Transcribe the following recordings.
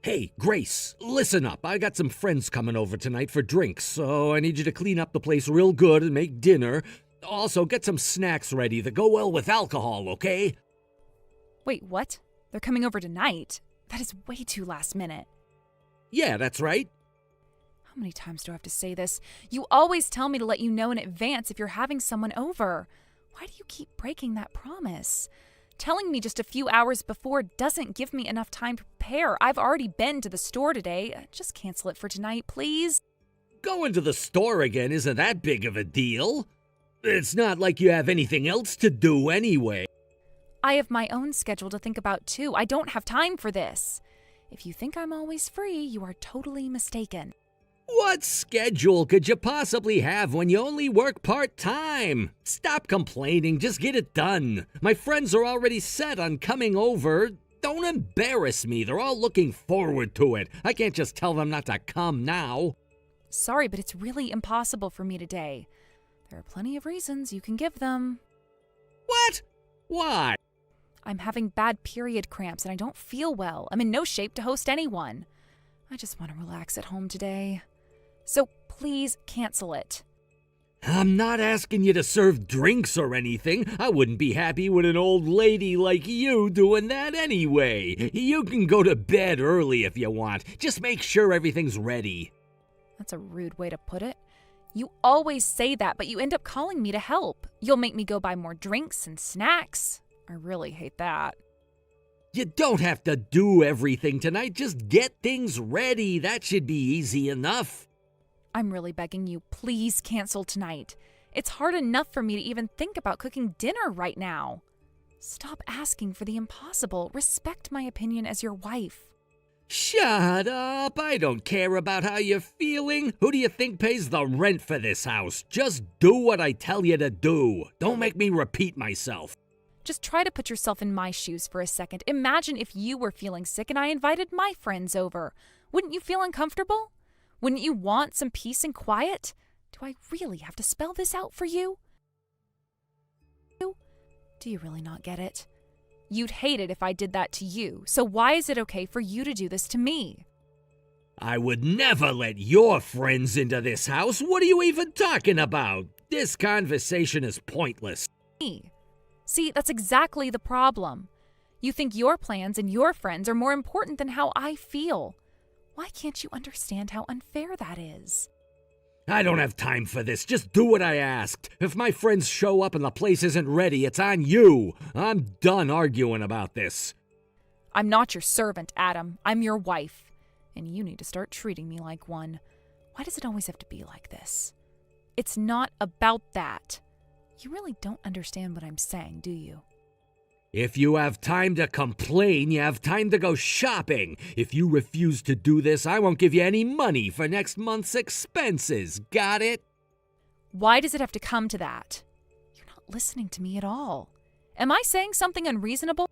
Hey, Grace, listen up. I got some friends coming over tonight for drinks, so I need you to clean up the place real good and make dinner. Also, get some snacks ready that go well with alcohol, okay? Wait, what? They're coming over tonight? That is way too last minute. Yeah, that's right. How many times do I have to say this? You always tell me to let you know in advance if you're having someone over. Why do you keep breaking that promise? Telling me just a few hours before doesn't give me enough time to prepare. I've already been to the store today. Just cancel it for tonight, please. Going to the store again isn't that big of a deal. It's not like you have anything else to do anyway. I have my own schedule to think about too. I don't have time for this. If you think I'm always free, you are totally mistaken. What schedule could you possibly have when you only work part-time? Stop complaining, just get it done. My friends are already set on coming over. Don't embarrass me, they're all looking forward to it. I can't just tell them not to come now. Sorry, but it's really impossible for me today. There are plenty of reasons you can give them. What? Why? I'm having bad period cramps and I don't feel well. I'm in no shape to host anyone. I just want to relax at home today. So please cancel it. I'm not asking you to serve drinks or anything. I wouldn't be happy with an old lady like you doing that anyway. You can go to bed early if you want. Just make sure everything's ready. That's a rude way to put it. You always say that, but you end up calling me to help. You'll make me go buy more drinks and snacks. I really hate that. You don't have to do everything tonight. Just get things ready. That should be easy enough. I'm really begging you, please cancel tonight. It's hard enough for me to even think about cooking dinner right now. Stop asking for the impossible. Respect my opinion as your wife. Shut up. I don't care about how you're feeling. Who do you think pays the rent for this house? Just do what I tell you to do. Don't make me repeat myself. Just try to put yourself in my shoes for a second. Imagine if you were feeling sick and I invited my friends over. Wouldn't you feel uncomfortable? Wouldn't you want some peace and quiet? Do I really have to spell this out for you? Do you really not get it? You'd hate it if I did that to you, so why is it okay for you to do this to me? I would never let your friends into this house. What are you even talking about? This conversation is pointless. See, that's exactly the problem. You think your plans and your friends are more important than how I feel. Why can't you understand how unfair that is? I don't have time for this. Just do what I asked. If my friends show up and the place isn't ready, it's on you. I'm done arguing about this. I'm not your servant, Adam. I'm your wife. And you need to start treating me like one. Why does it always have to be like this? It's not about that. You really don't understand what I'm saying, do you? If you have time to complain, you have time to go shopping. If you refuse to do this, I won't give you any money for next month's expenses. Got it? Why does it have to come to that? You're not listening to me at all. Am I saying something unreasonable?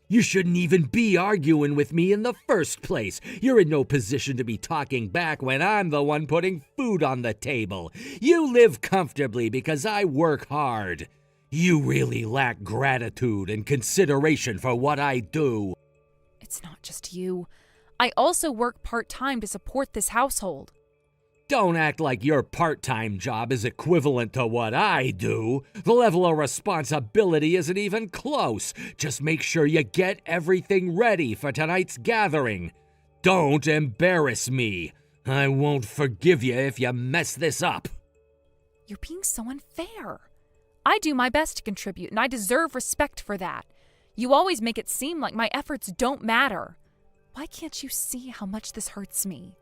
You shouldn't even be arguing with me in the first place. You're in no position to be talking back when I'm the one putting food on the table. You live comfortably because I work hard. You really lack gratitude and consideration for what I do. It's not just you. I also work part-time to support this household. Don't act like your part-time job is equivalent to what I do. The level of responsibility isn't even close. Just make sure you get everything ready for tonight's gathering. Don't embarrass me. I won't forgive you if you mess this up. You're being so unfair. I do my best to contribute, and I deserve respect for that. You always make it seem like my efforts don't matter. Why can't you see how much this hurts me?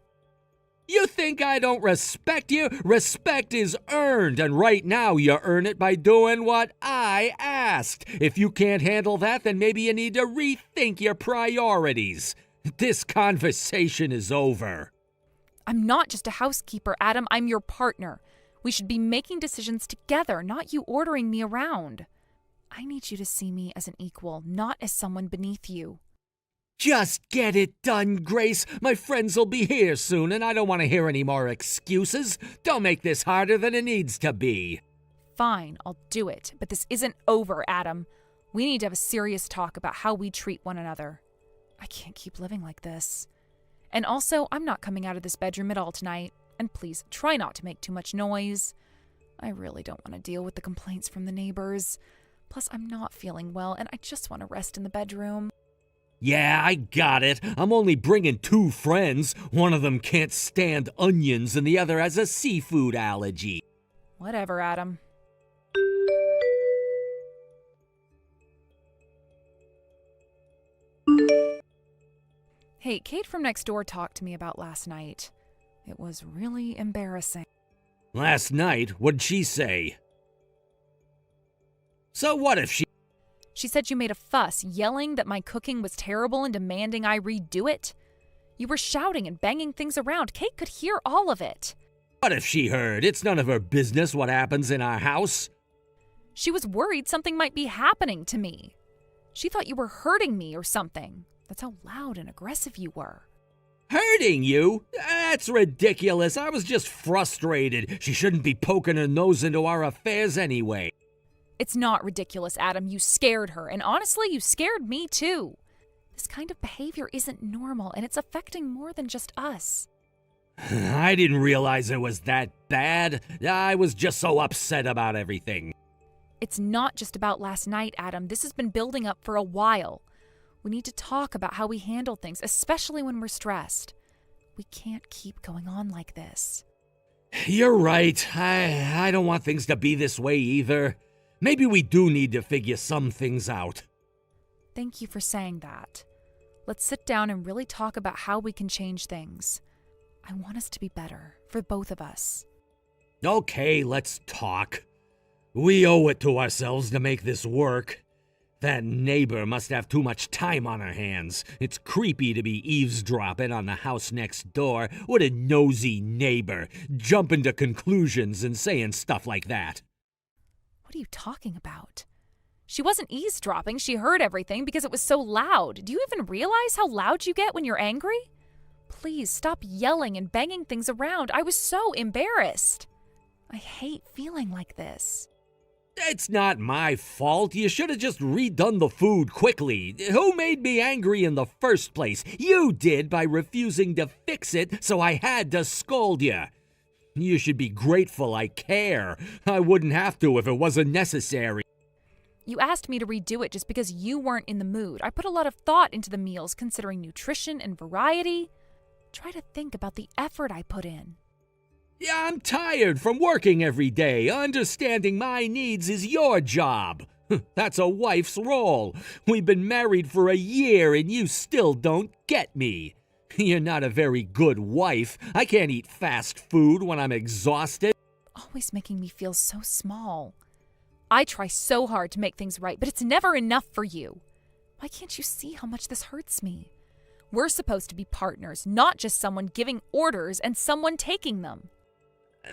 You think I don't respect you? Respect is earned, and right now you earn it by doing what I asked. If you can't handle that, then maybe you need to rethink your priorities. This conversation is over. I'm not just a housekeeper, Adam. I'm your partner. We should be making decisions together, not you ordering me around. I need you to see me as an equal, not as someone beneath you. Just get it done, Grace. My friends will be here soon, and I don't want to hear any more excuses. Don't make this harder than it needs to be. Fine, I'll do it. But this isn't over, Adam. We need to have a serious talk about how we treat one another. I can't keep living like this. And also, I'm not coming out of this bedroom at all tonight. And please, try not to make too much noise. I really don't want to deal with the complaints from the neighbors. Plus, I'm not feeling well, and I just want to rest in the bedroom. Yeah, I got it. I'm only bringing 2 friends. One of them can't stand onions, and the other has a seafood allergy. Whatever, Adam. Hey, Kate from next door talked to me about last night. It was really embarrassing. Last night? What'd she say? So what if she... She said you made a fuss, yelling that my cooking was terrible and demanding I redo it. You were shouting and banging things around. Kate could hear all of it. What if she heard? It's none of her business what happens in our house. She was worried something might be happening to me. She thought you were hurting me or something. That's how loud and aggressive you were. Hurting you? That's ridiculous. I was just frustrated. She shouldn't be poking her nose into our affairs anyway. It's not ridiculous, Adam. You scared her, and honestly, you scared me too. This kind of behavior isn't normal, and it's affecting more than just us. I didn't realize it was that bad. I was just so upset about everything. It's not just about last night, Adam. This has been building up for a while. We need to talk about how we handle things, especially when we're stressed. We can't keep going on like this. You're right. I don't want things to be this way either. Maybe we do need to figure some things out. Thank you for saying that. Let's sit down and really talk about how we can change things. I want us to be better, for both of us. Okay, let's talk. We owe it to ourselves to make this work. That neighbor must have too much time on her hands. It's creepy to be eavesdropping on the house next door. What a nosy neighbor, jumping to conclusions and saying stuff like that. What are you talking about? She wasn't eavesdropping. She heard everything because it was so loud. Do you even realize how loud you get when you're angry? Please stop yelling and banging things around. I was so embarrassed. I hate feeling like this. It's not my fault. You should have just redone the food quickly. Who made me angry in the first place? You did by refusing to fix it, so I had to scold you. You should be grateful I care. I wouldn't have to if it wasn't necessary. You asked me to redo it just because you weren't in the mood. I put a lot of thought into the meals, considering nutrition and variety. Try to think about the effort I put in. Yeah, I'm tired from working every day. Understanding my needs is your job. That's a wife's role. We've been married for a year and you still don't get me. You're not a very good wife. I can't eat fast food when I'm exhausted. Always making me feel so small. I try so hard to make things right, but it's never enough for you. Why can't you see how much this hurts me? We're supposed to be partners, not just someone giving orders and someone taking them.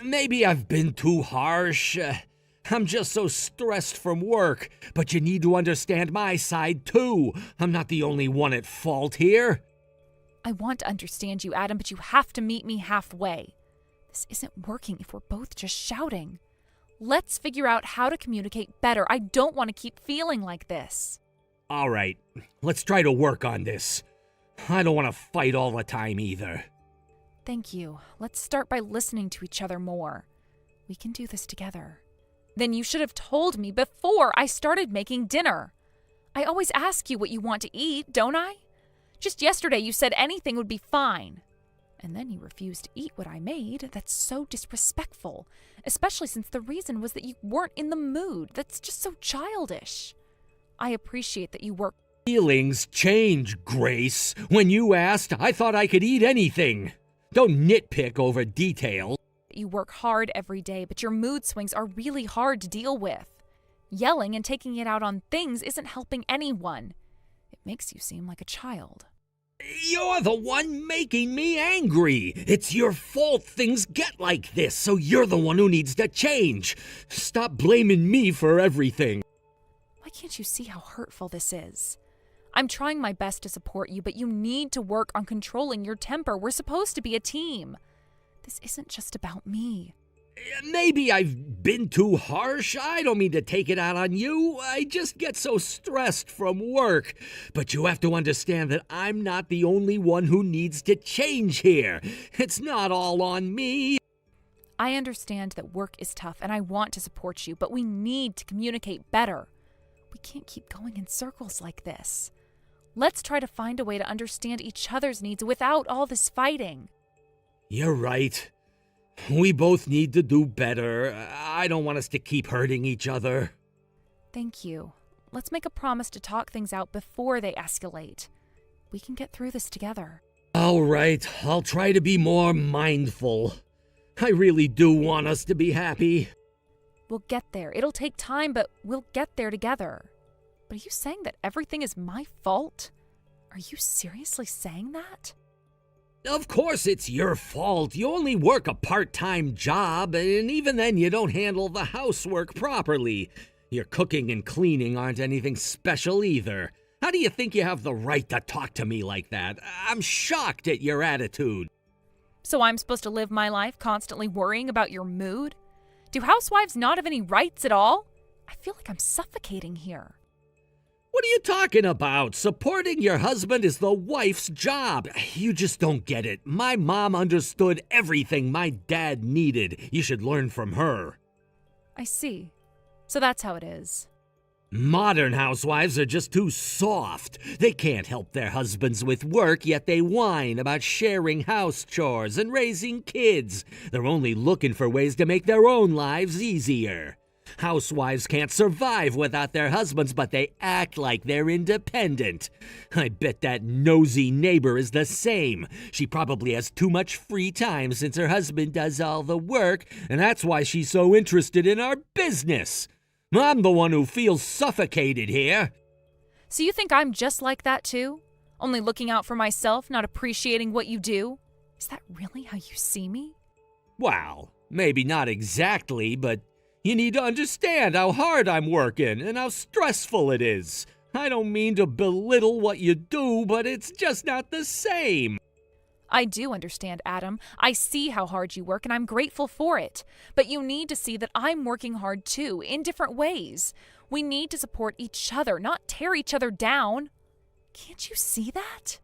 Maybe I've been too harsh. I'm just so stressed from work. But you need to understand my side, too. I'm not the only one at fault here. I want to understand you, Adam, but you have to meet me halfway. This isn't working if we're both just shouting. Let's figure out how to communicate better. I don't want to keep feeling like this. All right, let's try to work on this. I don't want to fight all the time either. Thank you. Let's start by listening to each other more. We can do this together. Then you should have told me before I started making dinner. I always ask you what you want to eat, don't I? Just yesterday you said anything would be fine. And then you refused to eat what I made. That's so disrespectful, especially since the reason was that you weren't in the mood. That's just so childish. I appreciate that you work. Feelings change, Grace. When you asked, I thought I could eat anything. Don't nitpick over details. You work hard every day, but your mood swings are really hard to deal with. Yelling and taking it out on things isn't helping anyone. It makes you seem like a child. You're the one making me angry. It's your fault things get like this, so you're the one who needs to change. Stop blaming me for everything. Why can't you see how hurtful this is? I'm trying my best to support you, but you need to work on controlling your temper. We're supposed to be a team. This isn't just about me. Maybe I've been too harsh. I don't mean to take it out on you. I just get so stressed from work. But you have to understand that I'm not the only one who needs to change here. It's not all on me. I understand that work is tough and I want to support you, but we need to communicate better. We can't keep going in circles like this. Let's try to find a way to understand each other's needs without all this fighting. You're right. We both need to do better. I don't want us to keep hurting each other. Thank you. Let's make a promise to talk things out before they escalate. We can get through this together. All right, I'll try to be more mindful. I really do want us to be happy. We'll get there. It'll take time, but we'll get there together. But are you saying that everything is my fault? Are you seriously saying that? Of course it's your fault. You only work a part-time job, and even then you don't handle the housework properly. Your cooking and cleaning aren't anything special either. How do you think you have the right to talk to me like that? I'm shocked at your attitude. So I'm supposed to live my life constantly worrying about your mood? Do housewives not have any rights at all? I feel like I'm suffocating here. What are you talking about? Supporting your husband is the wife's job. You just don't get it. My mom understood everything my dad needed. You should learn from her. I see. So that's how it is. Modern housewives are just too soft. They can't help their husbands with work, yet they whine about sharing house chores and raising kids. They're only looking for ways to make their own lives easier. Housewives can't survive without their husbands, but they act like they're independent. I bet that nosy neighbor is the same. She probably has too much free time since her husband does all the work, and that's why she's so interested in our business. I'm the one who feels suffocated here. So you think I'm just like that too? Only looking out for myself, not appreciating what you do? Is that really how you see me? Well, maybe not exactly, but you need to understand how hard I'm working and how stressful it is. I don't mean to belittle what you do, but it's just not the same. I do understand, Adam. I see how hard you work and I'm grateful for it. But you need to see that I'm working hard too, in different ways. We need to support each other, not tear each other down. Can't you see that?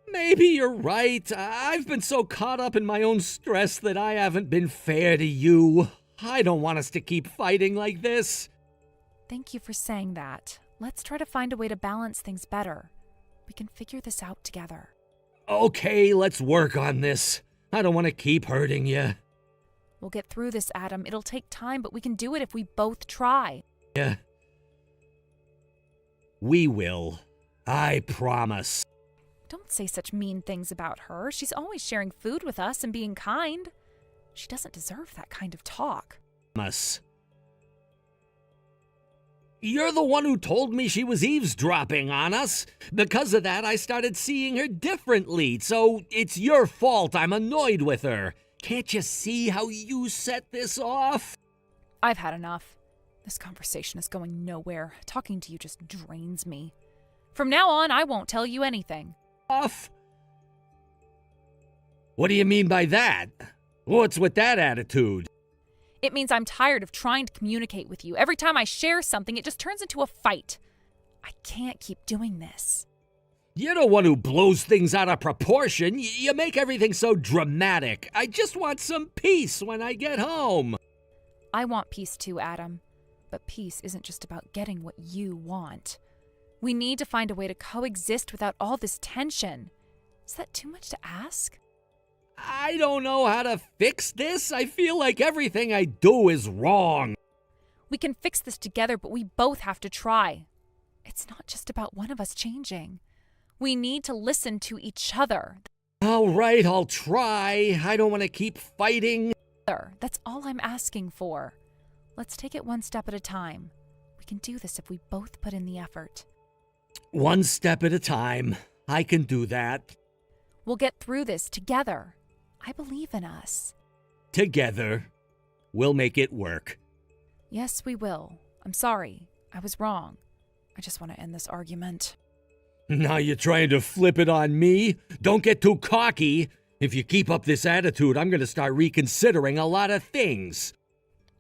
Maybe you're right. I've been so caught up in my own stress that I haven't been fair to you. I don't want us to keep fighting like this. Thank you for saying that. Let's try to find a way to balance things better. We can figure this out together. Okay, let's work on this. I don't want to keep hurting you. We'll get through this, Adam. It'll take time, but we can do it if we both try. Yeah. We will. I promise. Don't say such mean things about her. She's always sharing food with us and being kind. She doesn't deserve that kind of talk. Promise. You're the one who told me she was eavesdropping on us. Because of that, I started seeing her differently, so it's your fault I'm annoyed with her. Can't you see how you set this off? I've had enough. This conversation is going nowhere. Talking to you just drains me. From now on, I won't tell you anything. Off? What do you mean by that? What's with that attitude? It means I'm tired of trying to communicate with you. Every time I share something, it just turns into a fight. I can't keep doing this. You're the one who blows things out of proportion. You make everything so dramatic. I just want some peace when I get home. I want peace too, Adam. But peace isn't just about getting what you want. We need to find a way to coexist without all this tension. Is that too much to ask? I don't know how to fix this. I feel like everything I do is wrong. We can fix this together, but we both have to try. It's not just about one of us changing. We need to listen to each other. All right, I'll try. I don't want to keep fighting. That's all I'm asking for. Let's take it one step at a time. We can do this if we both put in the effort. One step at a time. I can do that. We'll get through this together. I believe in us. Together, we'll make it work. Yes, we will. I'm sorry. I was wrong. I just want to end this argument. Now you're trying to flip it on me? Don't get too cocky. If you keep up this attitude, I'm gonna start reconsidering a lot of things.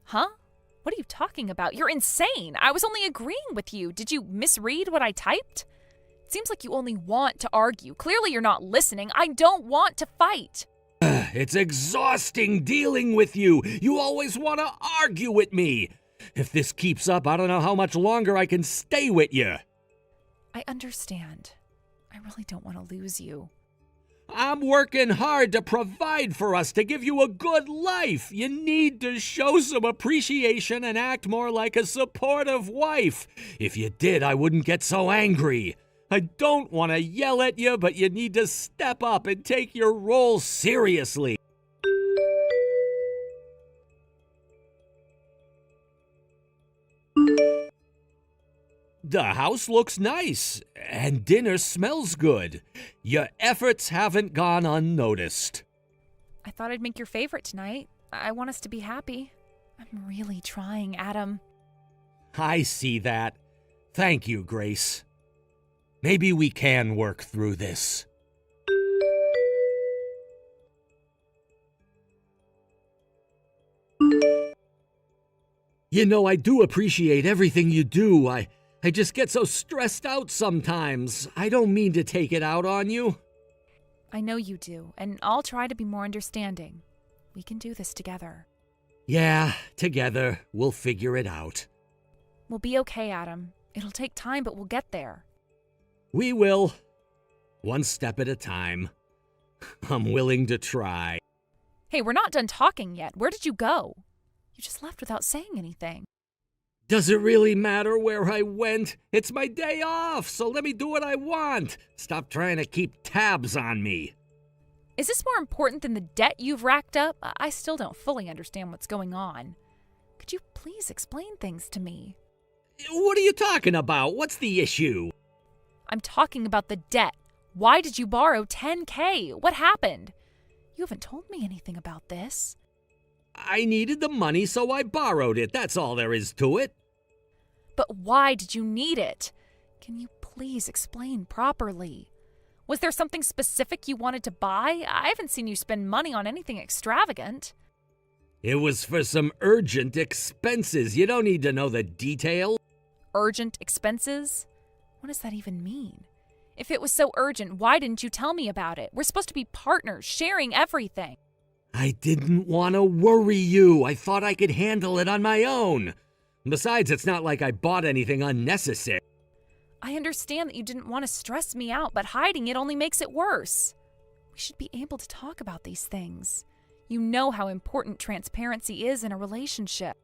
Huh? What are you talking about? You're insane. I was only agreeing with you. Did you misread what I typed? It seems like you only want to argue. Clearly you're not listening. I don't want to fight. It's exhausting dealing with you. You always want to argue with me. If this keeps up, I don't know how much longer I can stay with you. I understand. I really don't want to lose you. I'm working hard to provide for us, to give you a good life. You need to show some appreciation and act more like a supportive wife. If you did, I wouldn't get so angry. I don't want to yell at you, but you need to step up and take your role seriously. The house looks nice, and dinner smells good. Your efforts haven't gone unnoticed. I thought I'd make your favorite tonight. I want us to be happy. I'm really trying, Adam. I see that. Thank you, Grace. Maybe we can work through this. You know, I do appreciate everything you do. I just get so stressed out sometimes. I don't mean to take it out on you. I know you do, and I'll try to be more understanding. We can do this together. Yeah, together, we'll figure it out. We'll be okay, Adam. It'll take time, but we'll get there. We will. One step at a time. I'm willing to try. Hey, we're not done talking yet. Where did you go? You just left without saying anything. Does it really matter where I went? It's my day off, so let me do what I want. Stop trying to keep tabs on me. Is this more important than the debt you've racked up? I still don't fully understand what's going on. Could you please explain things to me? What are you talking about? What's the issue? I'm talking about the debt. Why did you borrow $10,000? What happened? You haven't told me anything about this. I needed the money, so I borrowed it. That's all there is to it. But why did you need it? Can you please explain properly? Was there something specific you wanted to buy? I haven't seen you spend money on anything extravagant. It was for some urgent expenses. You don't need to know the detail. Urgent expenses? What does that even mean? If it was so urgent, why didn't you tell me about it? We're supposed to be partners, sharing everything. I didn't want to worry you. I thought I could handle it on my own. Besides, it's not like I bought anything unnecessary. I understand that you didn't want to stress me out, but hiding it only makes it worse. We should be able to talk about these things. You know how important transparency is in a relationship.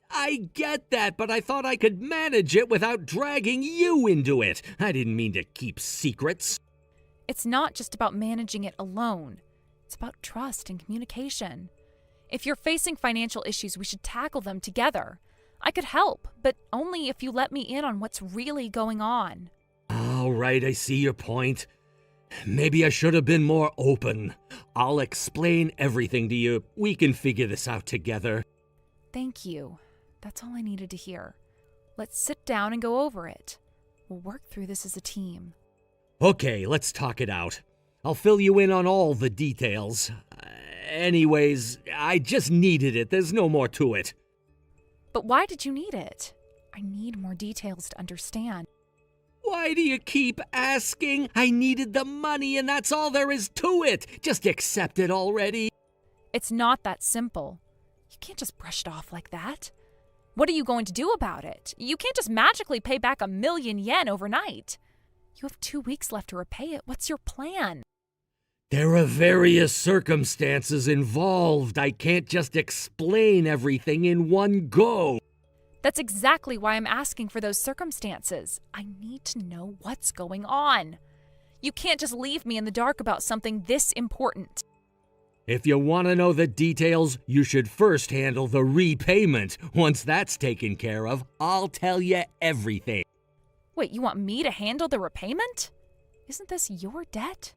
I get that, but I thought I could manage it without dragging you into it. I didn't mean to keep secrets. It's not just about managing it alone. It's about trust and communication. If you're facing financial issues, we should tackle them together. I could help, but only if you let me in on what's really going on. All right, I see your point. Maybe I should have been more open. I'll explain everything to you. We can figure this out together. Thank you. That's all I needed to hear. Let's sit down and go over it. We'll work through this as a team. Okay, let's talk it out. I'll fill you in on all the details. Anyways, I just needed it. There's no more to it. But why did you need it? I need more details to understand. Why do you keep asking? I needed the money and that's all there is to it. Just accept it already. It's not that simple. You can't just brush it off like that. What are you going to do about it? You can't just magically pay back 1,000,000 yen overnight. You have 2 weeks left to repay it. What's your plan? There are various circumstances involved. I can't just explain everything in one go. That's exactly why I'm asking for those circumstances. I need to know what's going on. You can't just leave me in the dark about something this important. If you want to know the details, you should first handle the repayment. Once that's taken care of, I'll tell you everything. Wait, you want me to handle the repayment? Isn't this your debt?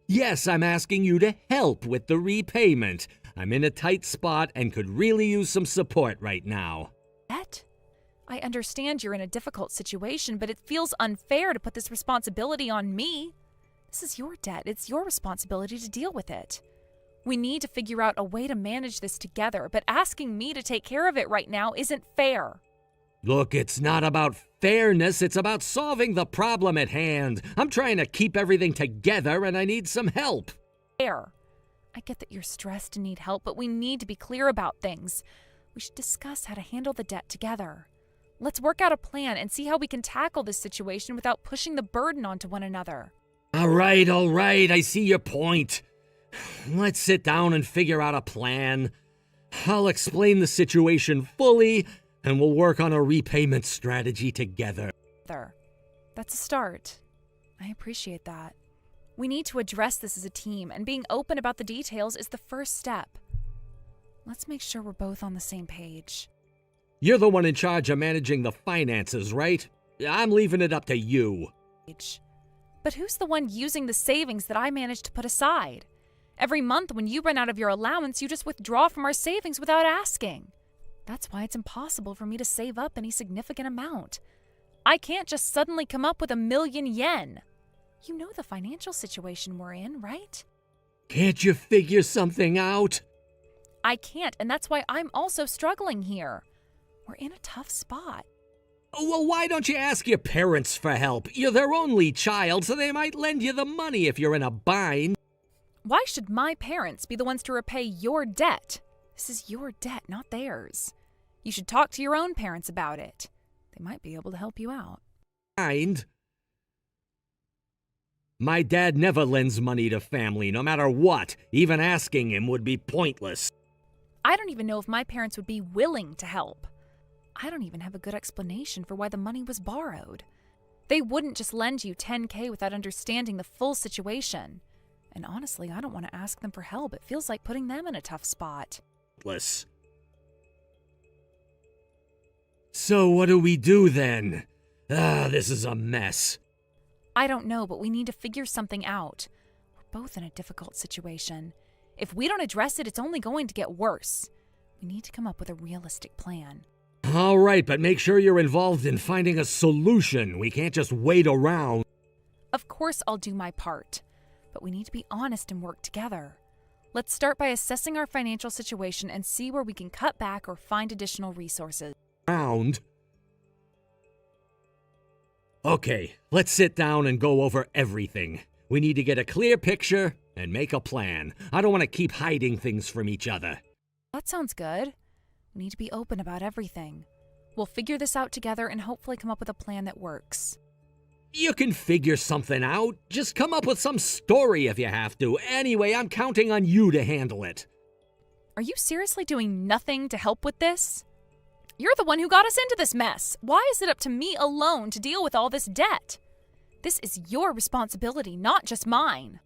Yes, I'm asking you to help with the repayment. I'm in a tight spot and could really use some support right now. Debt? I understand you're in a difficult situation, but it feels unfair to put this responsibility on me. This is your debt. It's your responsibility to deal with it. We need to figure out a way to manage this together, but asking me to take care of it right now isn't fair. Look, it's not about fairness, it's about solving the problem at hand. I'm trying to keep everything together and I need some help. Fair. I get that you're stressed and need help, but we need to be clear about things. We should discuss how to handle the debt together. Let's work out a plan and see how we can tackle this situation without pushing the burden onto one another. All right, I see your point. Let's sit down and figure out a plan. I'll explain the situation fully, and we'll work on a repayment strategy together. That's a start. I appreciate that. We need to address this as a team, and being open about the details is the first step. Let's make sure we're both on the same page. You're the one in charge of managing the finances, right? I'm leaving it up to you. But who's the one using the savings that I managed to put aside? Every month when you run out of your allowance, you just withdraw from our savings without asking. That's why it's impossible for me to save up any significant amount. I can't just suddenly come up with $1,000,000. You know the financial situation we're in, right? Can't you figure something out? I can't, and that's why I'm also struggling here. We're in a tough spot. Well, why don't you ask your parents for help? You're their only child, so they might lend you the money if you're in a bind. Why should my parents be the ones to repay your debt? This is your debt, not theirs. You should talk to your own parents about it. They might be able to help you out. My dad never lends money to family, no matter what. Even asking him would be pointless. I don't even know if my parents would be willing to help. I don't even have a good explanation for why the money was borrowed. They wouldn't just lend you $10,000 without understanding the full situation. And honestly, I don't want to ask them for help. It feels like putting them in a tough spot. So what do we do then? This is a mess. I don't know, but we need to figure something out. We're both in a difficult situation. If we don't address it, it's only going to get worse. We need to come up with a realistic plan. All right, but make sure you're involved in finding a solution. We can't just wait around. Of course I'll do my part, but we need to be honest and work together. Let's start by assessing our financial situation and see where we can cut back or find additional resources. Okay, let's sit down and go over everything. We need to get a clear picture and make a plan. I don't want to keep hiding things from each other. That sounds good. We need to be open about everything. We'll figure this out together and hopefully come up with a plan that works. You can figure something out. Just come up with some story if you have to. Anyway, I'm counting on you to handle it. Are you seriously doing nothing to help with this? You're the one who got us into this mess. Why is it up to me alone to deal with all this debt? This is your responsibility, not just mine.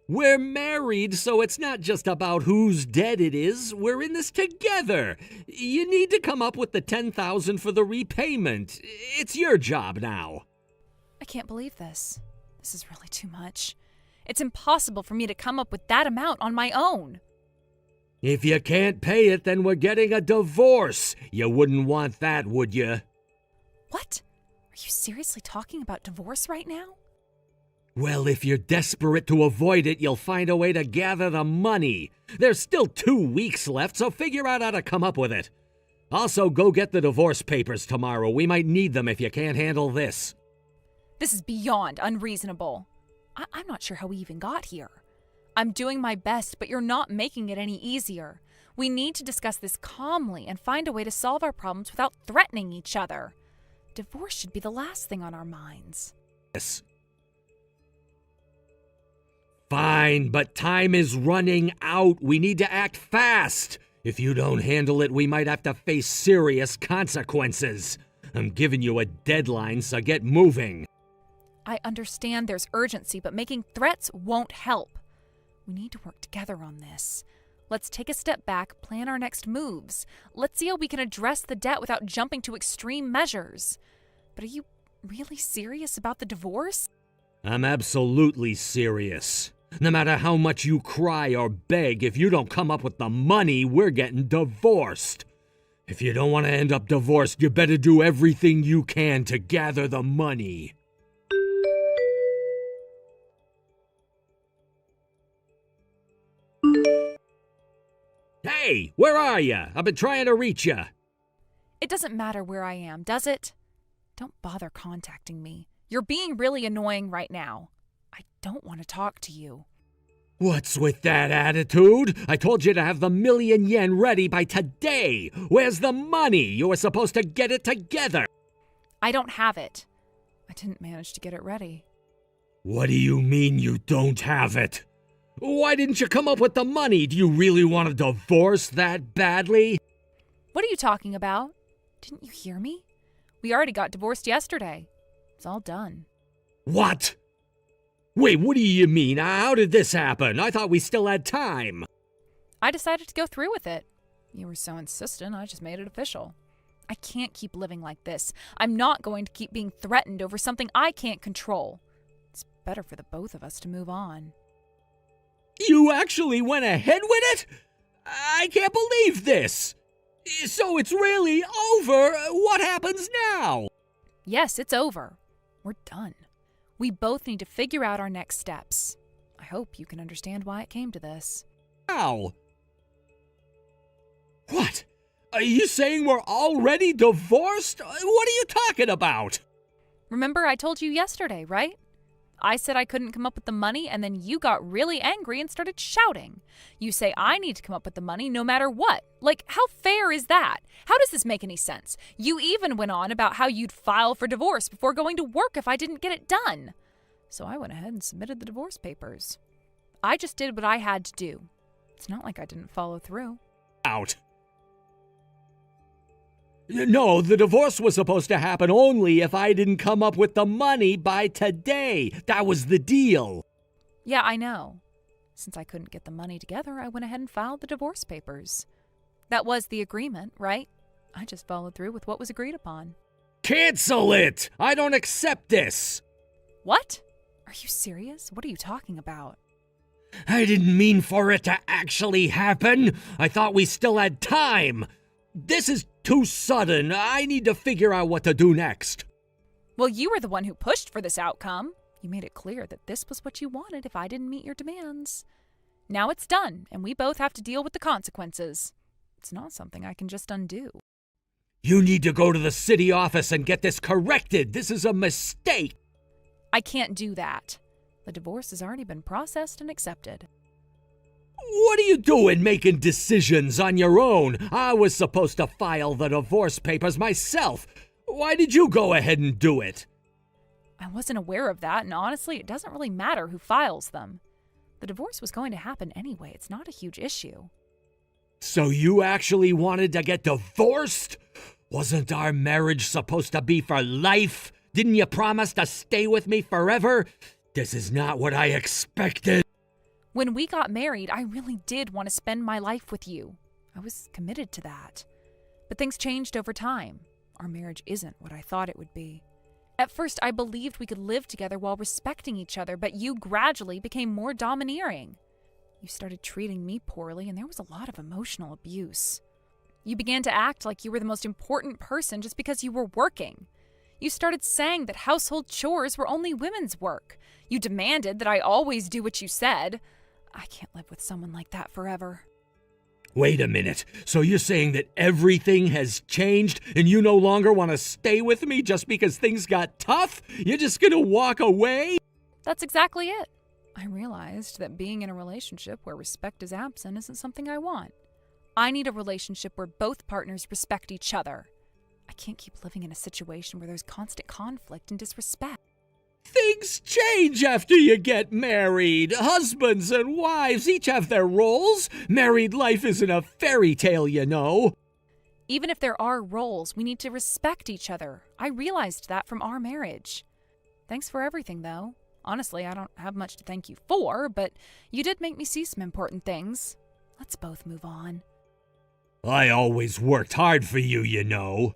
We're married, so it's not just about whose debt it is. We're in this together. You need to come up with the $10,000 for the repayment. It's your job now. I can't believe this. This is really too much. It's impossible for me to come up with that amount on my own. If you can't pay it, then we're getting a divorce. You wouldn't want that, would you? What? Are you seriously talking about divorce right now? Well, if you're desperate to avoid it, you'll find a way to gather the money. There's still 2 weeks left, so figure out how to come up with it. Also, go get the divorce papers tomorrow. We might need them if you can't handle this. This is beyond unreasonable. I'm not sure how we even got here. I'm doing my best, but you're not making it any easier. We need to discuss this calmly and find a way to solve our problems without threatening each other. Divorce should be the last thing on our minds. Yes. Fine, but time is running out. We need to act fast. If you don't handle it, we might have to face serious consequences. I'm giving you a deadline, so get moving. I understand there's urgency, but making threats won't help. We need to work together on this. Let's take a step back, plan our next moves. Let's see how we can address the debt without jumping to extreme measures. But are you really serious about the divorce? I'm absolutely serious. No matter how much you cry or beg, if you don't come up with the money, we're getting divorced. If you don't want to end up divorced, you better do everything you can to gather the money. Hey, where are you? I've been trying to reach you. It doesn't matter where I am, does it? Don't bother contacting me. You're being really annoying right now. I don't want to talk to you. What's with that attitude? I told you to have the million yen ready by today. Where's the money? You were supposed to get it together. I don't have it. I didn't manage to get it ready. What do you mean you don't have it? Why didn't you come up with the money? Do you really want a divorce that badly? What are you talking about? Didn't you hear me? We already got divorced yesterday. It's all done. What? Wait, what do you mean? How did this happen? I thought we still had time. I decided to go through with it. You were so insistent, I just made it official. I can't keep living like this. I'm not going to keep being threatened over something I can't control. It's better for the both of us to move on. You actually went ahead with it? I can't believe this. So it's really over. What happens now? Yes, it's over. We're done. We both need to figure out our next steps. I hope you can understand why it came to this. How? What? Are you saying we're already divorced? What are you talking about? Remember I told you yesterday, right? I said I couldn't come up with the money, and then you got really angry and started shouting. You say I need to come up with the money no matter what. Like, how fair is that? How does this make any sense? You even went on about how you'd file for divorce before going to work if I didn't get it done. So I went ahead and submitted the divorce papers. I just did what I had to do. It's not like I didn't follow through. Out. No, the divorce was supposed to happen only if I didn't come up with the money by today. That was the deal. Yeah, I know. Since I couldn't get the money together, I went ahead and filed the divorce papers. That was the agreement, right? I just followed through with what was agreed upon. Cancel it! I don't accept this! What? Are you serious? What are you talking about? I didn't mean for it to actually happen. I thought we still had time. This is too sudden. I need to figure out what to do next. Well, you were the one who pushed for this outcome. You made it clear that this was what you wanted if I didn't meet your demands. Now it's done, and we both have to deal with the consequences. It's not something I can just undo. You need to go to the city office and get this corrected. This is a mistake. I can't do that. The divorce has already been processed and accepted. What are you doing making decisions on your own? I was supposed to file the divorce papers myself. Why did you go ahead and do it? I wasn't aware of that, and honestly, it doesn't really matter who files them. The divorce was going to happen anyway. It's not a huge issue. So you actually wanted to get divorced? Wasn't our marriage supposed to be for life? Didn't you promise to stay with me forever? This is not what I expected. When we got married, I really did want to spend my life with you. I was committed to that. But things changed over time. Our marriage isn't what I thought it would be. At first, I believed we could live together while respecting each other, but you gradually became more domineering. You started treating me poorly, and there was a lot of emotional abuse. You began to act like you were the most important person just because you were working. You started saying that household chores were only women's work. You demanded that I always do what you said. I can't live with someone like that forever. Wait a minute. So you're saying that everything has changed and you no longer want to stay with me just because things got tough? You're just gonna walk away? That's exactly it. I realized that being in a relationship where respect is absent isn't something I want. I need a relationship where both partners respect each other. I can't keep living in a situation where there's constant conflict and disrespect. Things change after you get married. Husbands and wives each have their roles. Married life isn't a fairy tale, you know. Even if there are roles, we need to respect each other. I realized that from our marriage. Thanks for everything, though. Honestly, I don't have much to thank you for, but you did make me see some important things. Let's both move on. I always worked hard for you, you know.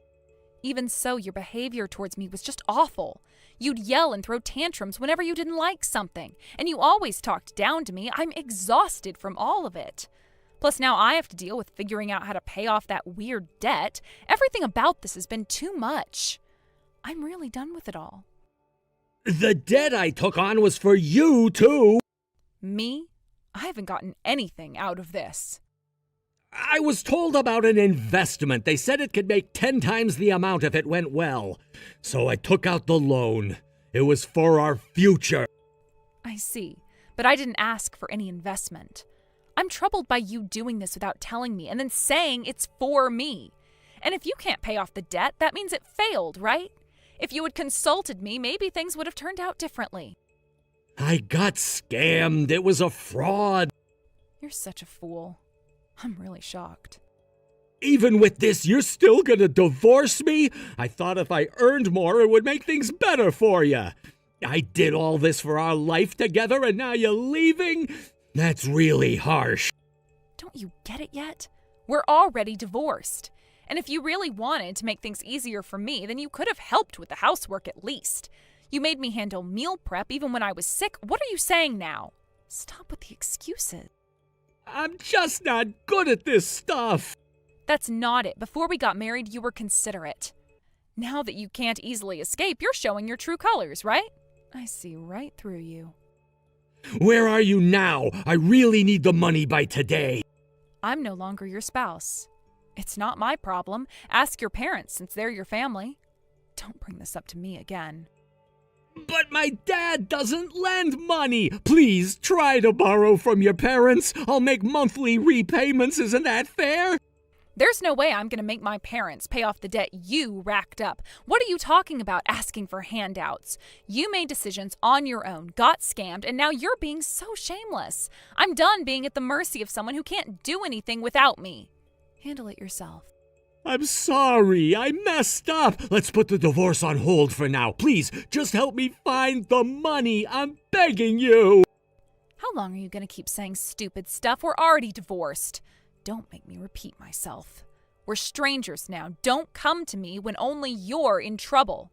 Even so, your behavior towards me was just awful. You'd yell and throw tantrums whenever you didn't like something, and you always talked down to me. I'm exhausted from all of it. Plus, now I have to deal with figuring out how to pay off that weird debt. Everything about this has been too much. I'm really done with it all. The debt I took on was for you, too. Me? I haven't gotten anything out of this. I was told about an investment. They said it could make 10 times the amount if it went well. So I took out the loan. It was for our future. I see, but I didn't ask for any investment. I'm troubled by you doing this without telling me and then saying it's for me. And if you can't pay off the debt, that means it failed, right? If you had consulted me, maybe things would have turned out differently. I got scammed. It was a fraud. You're such a fool. I'm really shocked. Even with this, you're still gonna divorce me? I thought if I earned more, it would make things better for you. I did all this for our life together, and now you're leaving? That's really harsh. Don't you get it yet? We're already divorced. And if you really wanted to make things easier for me, then you could have helped with the housework at least. You made me handle meal prep even when I was sick. What are you saying now? Stop with the excuses. I'm just not good at this stuff. That's not it. Before we got married, you were considerate. Now that you can't easily escape, you're showing your true colors, right? I see right through you. Where are you now? I really need the money by today. I'm no longer your spouse. It's not my problem. Ask your parents since they're your family. Don't bring this up to me again. But my dad doesn't lend money. Please try to borrow from your parents. I'll make monthly repayments. Isn't that fair? There's no way I'm going to make my parents pay off the debt you racked up. What are you talking about asking for handouts? You made decisions on your own, got scammed, and now you're being so shameless. I'm done being at the mercy of someone who can't do anything without me. Handle it yourself. I'm sorry. I messed up. Let's put the divorce on hold for now. Please, just help me find the money. I'm begging you. How long are you going to keep saying stupid stuff? We're already divorced. Don't make me repeat myself. We're strangers now. Don't come to me when only you're in trouble.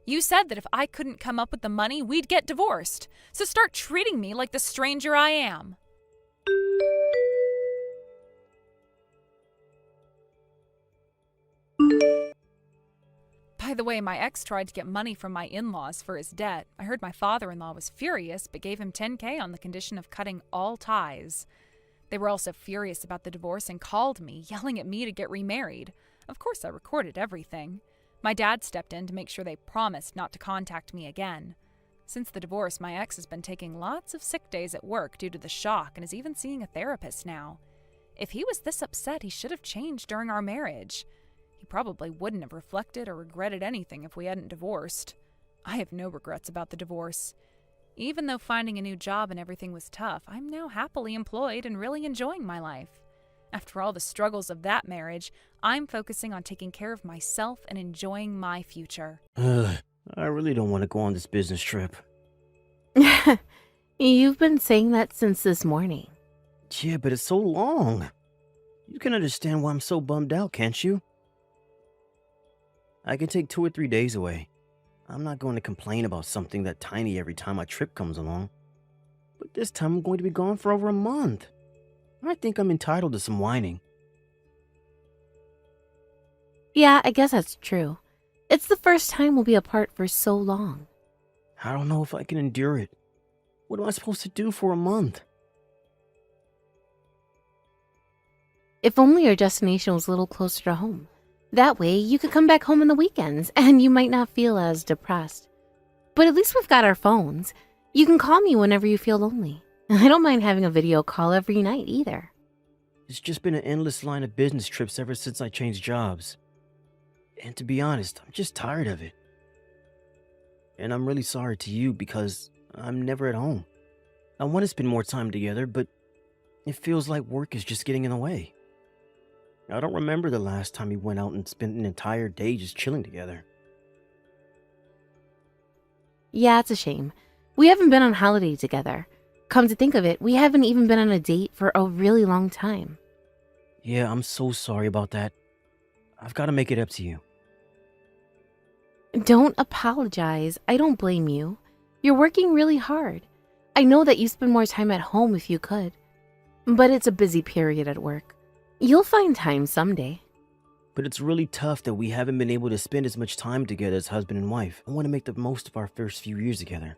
You said that if I couldn't come up with the money, we'd get divorced. So start treating me like the stranger I am. By the way, my ex tried to get money from my in-laws for his debt. I heard my father-in-law was furious, but gave him $10,000 on the condition of cutting all ties. They were also furious about the divorce and called me, yelling at me to get remarried. Of course, I recorded everything. My dad stepped in to make sure they promised not to contact me again. Since the divorce, my ex has been taking lots of sick days at work due to the shock and is even seeing a therapist now. If he was this upset, he should have changed during our marriage. He probably wouldn't have reflected or regretted anything if we hadn't divorced. I have no regrets about the divorce. Even though finding a new job and everything was tough, I'm now happily employed and really enjoying my life. After all the struggles of that marriage, I'm focusing on taking care of myself and enjoying my future. I really don't want to go on this business trip. You've been saying that since this morning. Yeah, but it's so long. You can understand why I'm so bummed out, can't you? I can take 2 or 3 days away. I'm not going to complain about something that tiny every time my trip comes along. But this time I'm going to be gone for over a month. I think I'm entitled to some whining. Yeah, I guess that's true. It's the first time we'll be apart for so long. I don't know if I can endure it. What am I supposed to do for a month? If only our destination was a little closer to home. That way, you could come back home on the weekends, and you might not feel as depressed. But at least we've got our phones. You can call me whenever you feel lonely. I don't mind having a video call every night either. It's just been an endless line of business trips ever since I changed jobs. And to be honest, I'm just tired of it. And I'm really sorry to you because I'm never at home. I want to spend more time together, but it feels like work is just getting in the way. I don't remember the last time we went out and spent an entire day just chilling together. Yeah, it's a shame. We haven't been on holiday together. Come to think of it, we haven't even been on a date for a really long time. Yeah, I'm so sorry about that. I've got to make it up to you. Don't apologize. I don't blame you. You're working really hard. I know that you spend more time at home if you could. But it's a busy period at work. You'll find time someday. But it's really tough that we haven't been able to spend as much time together as husband and wife. I want to make the most of our first few years together.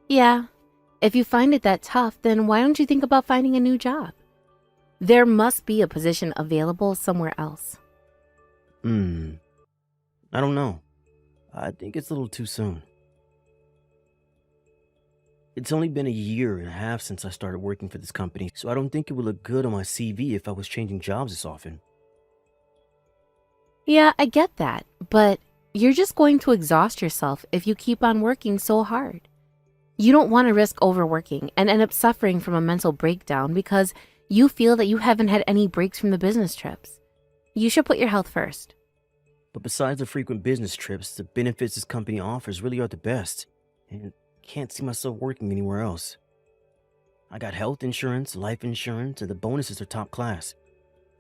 Yeah, if you find it that tough, then why don't you think about finding a new job? There must be a position available somewhere else. I don't know. I think it's a little too soon. It's only been a year and a half since I started working for this company, so I don't think it would look good on my CV if I was changing jobs this often. Yeah, I get that, but you're just going to exhaust yourself if you keep on working so hard. You don't want to risk overworking and end up suffering from a mental breakdown because you feel that you haven't had any breaks from the business trips. You should put your health first. But besides the frequent business trips, the benefits this company offers really are the best, and can't see myself working anywhere else. I got health insurance, life insurance, and the bonuses are top class.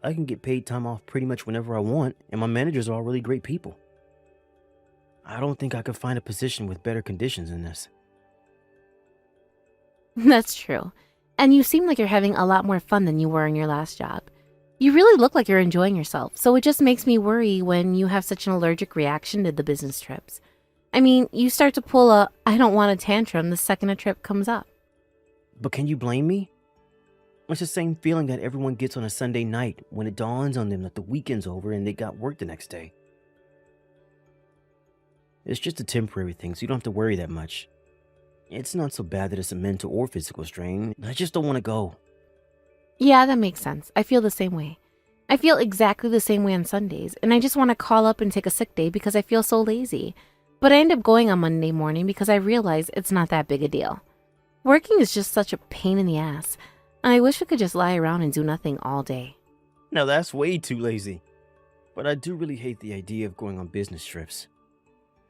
I can get paid time off pretty much whenever I want, and my managers are all really great people. I don't think I could find a position with better conditions than this. That's true. And you seem like you're having a lot more fun than you were in your last job. You really look like you're enjoying yourself, so it just makes me worry when you have such an allergic reaction to the business trips. I mean, you start to pull a I don't want a tantrum the second a trip comes up. But can you blame me? It's the same feeling that everyone gets on a Sunday night when it dawns on them that the weekend's over and they got work the next day. It's just a temporary thing, so you don't have to worry that much. It's not so bad that it's a mental or physical strain. I just don't want to go. Yeah, that makes sense. I feel the same way. I feel exactly the same way on Sundays, and I just want to call up and take a sick day because I feel so lazy. But I end up going on Monday morning because I realize it's not that big a deal. Working is just such a pain in the ass. I wish we could just lie around and do nothing all day. Now that's way too lazy. But I do really hate the idea of going on business trips.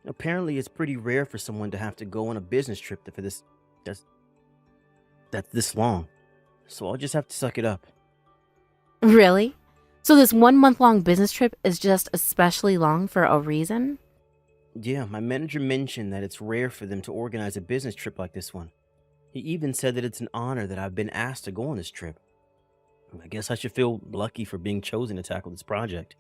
Apparently it's pretty rare for someone to have to go on a business trip that's this long. So I'll just have to suck it up. Really? So this 1 month-long business trip is just especially long for a reason? Yeah, my manager mentioned that it's rare for them to organize a business trip like this one. He even said that it's an honor that I've been asked to go on this trip. I guess I should feel lucky for being chosen to tackle this project.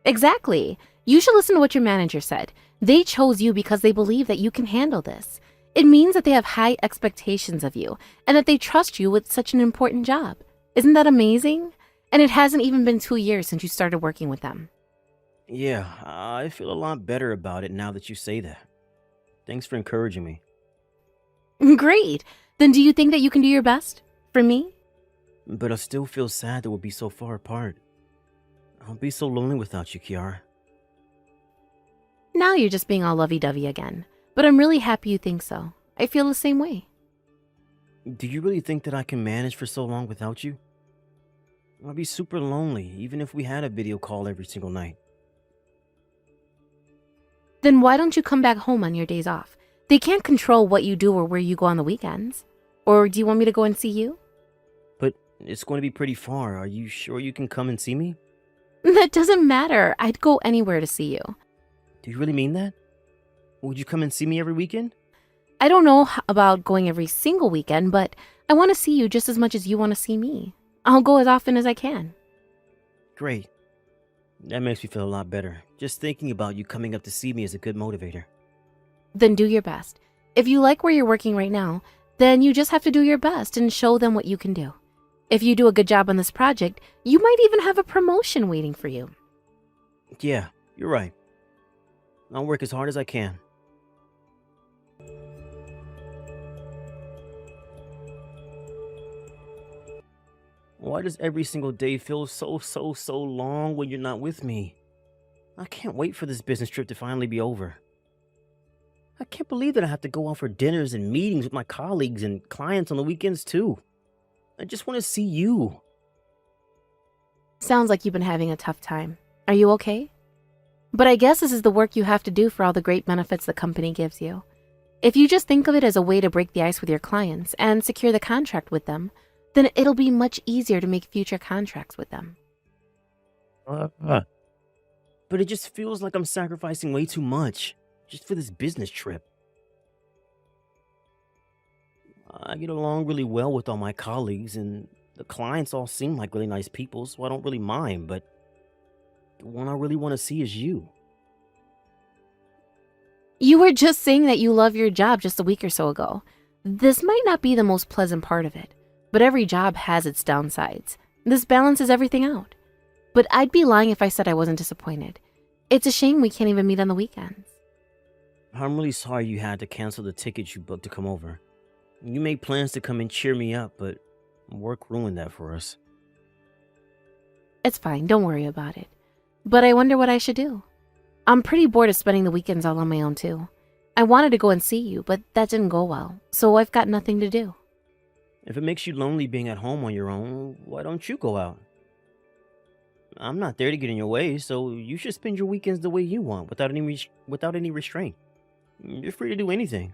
Exactly. You should listen to what your manager said. They chose you because they believe that you can handle this. It means that they have high expectations of you and that they trust you with such an important job. Isn't that amazing? And it hasn't even been 2 years since you started working with them. Yeah, I feel a lot better about it now that you say that. Thanks for encouraging me. Great. Then do you think that you can do your best for me? But I still feel sad that we'll be so far apart. I'll be so lonely without you, Kiara. Now you're just being all lovey-dovey again. But I'm really happy you think so. I feel the same way. Do you really think that I can manage for so long without you? I'll be super lonely, even if we had a video call every single night. Then why don't you come back home on your days off? They can't control what you do or where you go on the weekends. Or do you want me to go and see you? But it's going to be pretty far. Are you sure you can come and see me? That doesn't matter. I'd go anywhere to see you. Do you really mean that? Would you come and see me every weekend? I don't know about going every single weekend, but I want to see you just as much as you want to see me. I'll go as often as I can. Great. That makes me feel a lot better. Just thinking about you coming up to see me is a good motivator. Then do your best. If you like where you're working right now, then you just have to do your best and show them what you can do. If you do a good job on this project, you might even have a promotion waiting for you. Yeah, you're right. I'll work as hard as I can. Why does every single day feel so long when you're not with me? I can't wait for this business trip to finally be over. I can't believe that I have to go out for dinners and meetings with my colleagues and clients on the weekends too. I just want to see you. Sounds like you've been having a tough time. Are you okay? But I guess this is the work you have to do for all the great benefits the company gives you. If you just think of it as a way to break the ice with your clients and secure the contract with them, then it'll be much easier to make future contracts with them. But it just feels like I'm sacrificing way too much just for this business trip. I get along really well with all my colleagues, and the clients all seem like really nice people, so I don't really mind, but the one I really want to see is you. You were just saying that you love your job just a week or so ago. This might not be the most pleasant part of it, but every job has its downsides. This balances everything out. But I'd be lying if I said I wasn't disappointed. It's a shame we can't even meet on the weekends. I'm really sorry you had to cancel the tickets you booked to come over. You made plans to come and cheer me up, but work ruined that for us. It's fine, don't worry about it. But I wonder what I should do. I'm pretty bored of spending the weekends all on my own too. I wanted to go and see you, but that didn't go well, so I've got nothing to do. If it makes you lonely being at home on your own, why don't you go out? I'm not there to get in your way, so you should spend your weekends the way you want, without any restraint. You're free to do anything.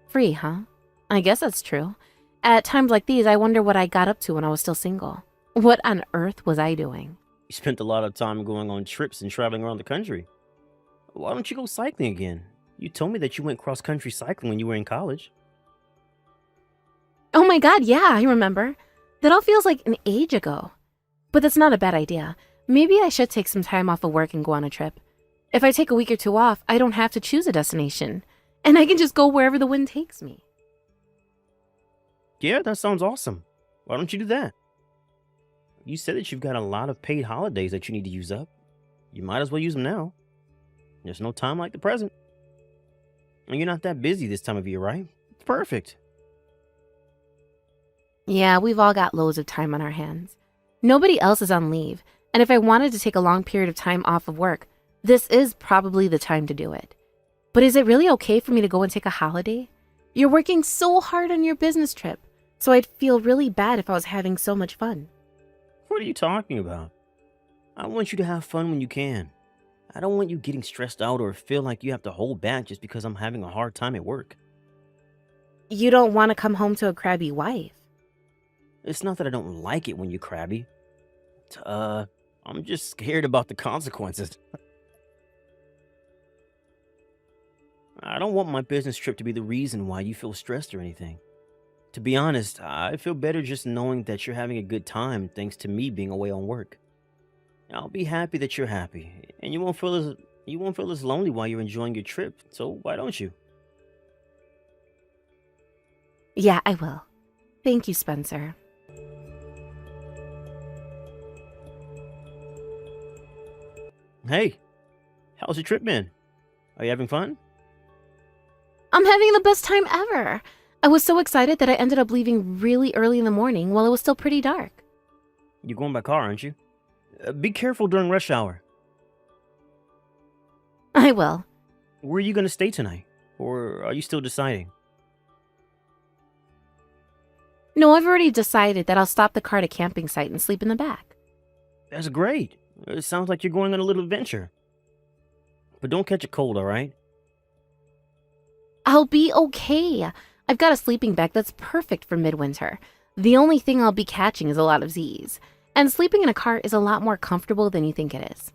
Free, huh? I guess that's true. At times like these, I wonder what I got up to when I was still single. What on earth was I doing? You spent a lot of time going on trips and traveling around the country. Why don't you go cycling again? You told me that you went cross-country cycling when you were in college. Oh my god, yeah, I remember. That all feels like an age ago. But that's not a bad idea. Maybe I should take some time off of work and go on a trip. If I take a week or two off, I don't have to choose a destination. And I can just go wherever the wind takes me. Yeah, that sounds awesome. Why don't you do that? You said that you've got a lot of paid holidays that you need to use up. You might as well use them now. There's no time like the present. And you're not that busy this time of year, right? It's perfect. Yeah, we've all got loads of time on our hands. Nobody else is on leave, and if I wanted to take a long period of time off of work, this is probably the time to do it. But is it really okay for me to go and take a holiday? You're working so hard on your business trip, so I'd feel really bad if I was having so much fun. What are you talking about? I want you to have fun when you can. I don't want you getting stressed out or feel like you have to hold back just because I'm having a hard time at work. You don't want to come home to a crabby wife. It's not that I don't like it when you're crabby. I'm just scared about the consequences. I don't want my business trip to be the reason why you feel stressed or anything. To be honest, I feel better just knowing that you're having a good time thanks to me being away on work. I'll be happy that you're happy, and you won't feel as lonely while you're enjoying your trip. So why don't you? Yeah, I will. Thank you, Spencer. Hey, how's your trip been? Are you having fun? I'm having the best time ever. I was so excited that I ended up leaving really early in the morning while it was still pretty dark. You're going by car, aren't you? Be careful during rush hour. I will. Where are you going to stay tonight? Or are you still deciding? No, I've already decided that I'll stop the car at a camping site and sleep in the back. That's great. It sounds like you're going on a little adventure. But don't catch a cold, all right? I'll be okay. I've got a sleeping bag that's perfect for midwinter. The only thing I'll be catching is a lot of Z's. And sleeping in a car is a lot more comfortable than you think it is.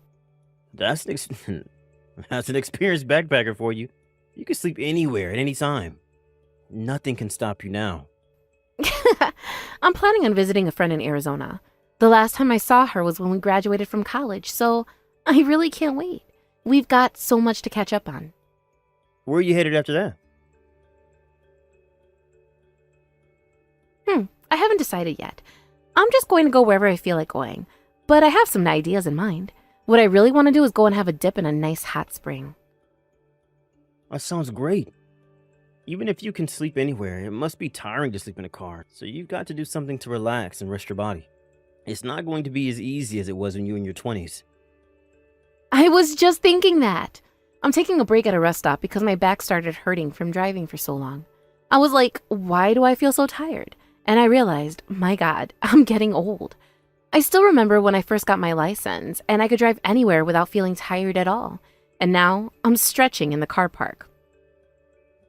That's an experienced backpacker for you. You can sleep anywhere at any time. Nothing can stop you now. I'm planning on visiting a friend in Arizona. The last time I saw her was when we graduated from college, so I really can't wait. We've got so much to catch up on. Where are you headed after that? I haven't decided yet. I'm just going to go wherever I feel like going. But I have some ideas in mind. What I really want to do is go and have a dip in a nice hot spring. That sounds great. Even if you can sleep anywhere, it must be tiring to sleep in a car. So you've got to do something to relax and rest your body. It's not going to be as easy as it was when you were in your 20s. I was just thinking that. I'm taking a break at a rest stop because my back started hurting from driving for so long. I was like, why do I feel so tired? And I realized, my God, I'm getting old. I still remember when I first got my license and I could drive anywhere without feeling tired at all. And now I'm stretching in the car park.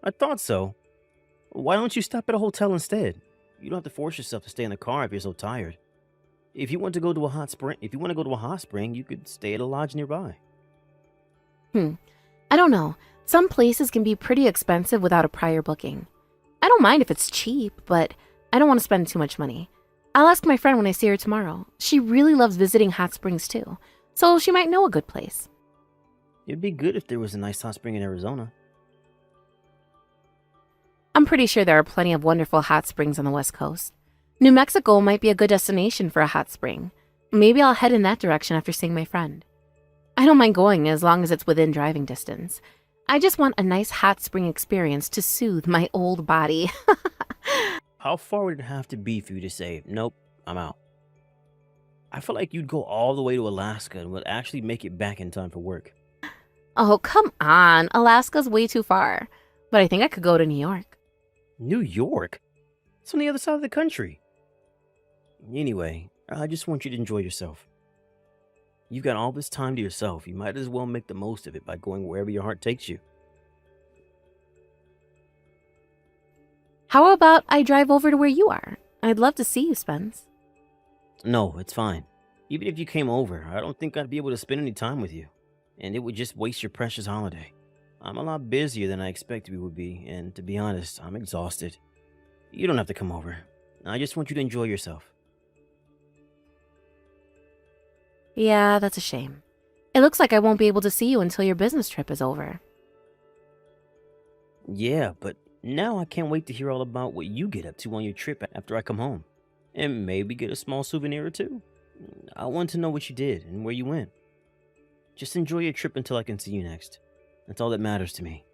I thought so. Why don't you stop at a hotel instead? You don't have to force yourself to stay in the car if you're so tired. If you want to go to a hot spring, you could stay at a lodge nearby. I don't know. Some places can be pretty expensive without a prior booking. I don't mind if it's cheap, but I don't want to spend too much money. I'll ask my friend when I see her tomorrow. She really loves visiting hot springs too, so she might know a good place. It'd be good if there was a nice hot spring in Arizona. I'm pretty sure there are plenty of wonderful hot springs on the West Coast. New Mexico might be a good destination for a hot spring. Maybe I'll head in that direction after seeing my friend. I don't mind going as long as it's within driving distance. I just want a nice hot spring experience to soothe my old body. How far would it have to be for you to say, nope, I'm out? I feel like you'd go all the way to Alaska and would actually make it back in time for work. Oh, come on. Alaska's way too far. But I think I could go to New York. New York? It's on the other side of the country. Anyway, I just want you to enjoy yourself. You've got all this time to yourself. You might as well make the most of it by going wherever your heart takes you. How about I drive over to where you are? I'd love to see you, Spence. No, it's fine. Even if you came over, I don't think I'd be able to spend any time with you. And it would just waste your precious holiday. I'm a lot busier than I expected we would be, and to be honest, I'm exhausted. You don't have to come over. I just want you to enjoy yourself. Yeah, that's a shame. It looks like I won't be able to see you until your business trip is over. Yeah, but now I can't wait to hear all about what you get up to on your trip after I come home. And maybe get a small souvenir or two. I want to know what you did and where you went. Just enjoy your trip until I can see you next. That's all that matters to me.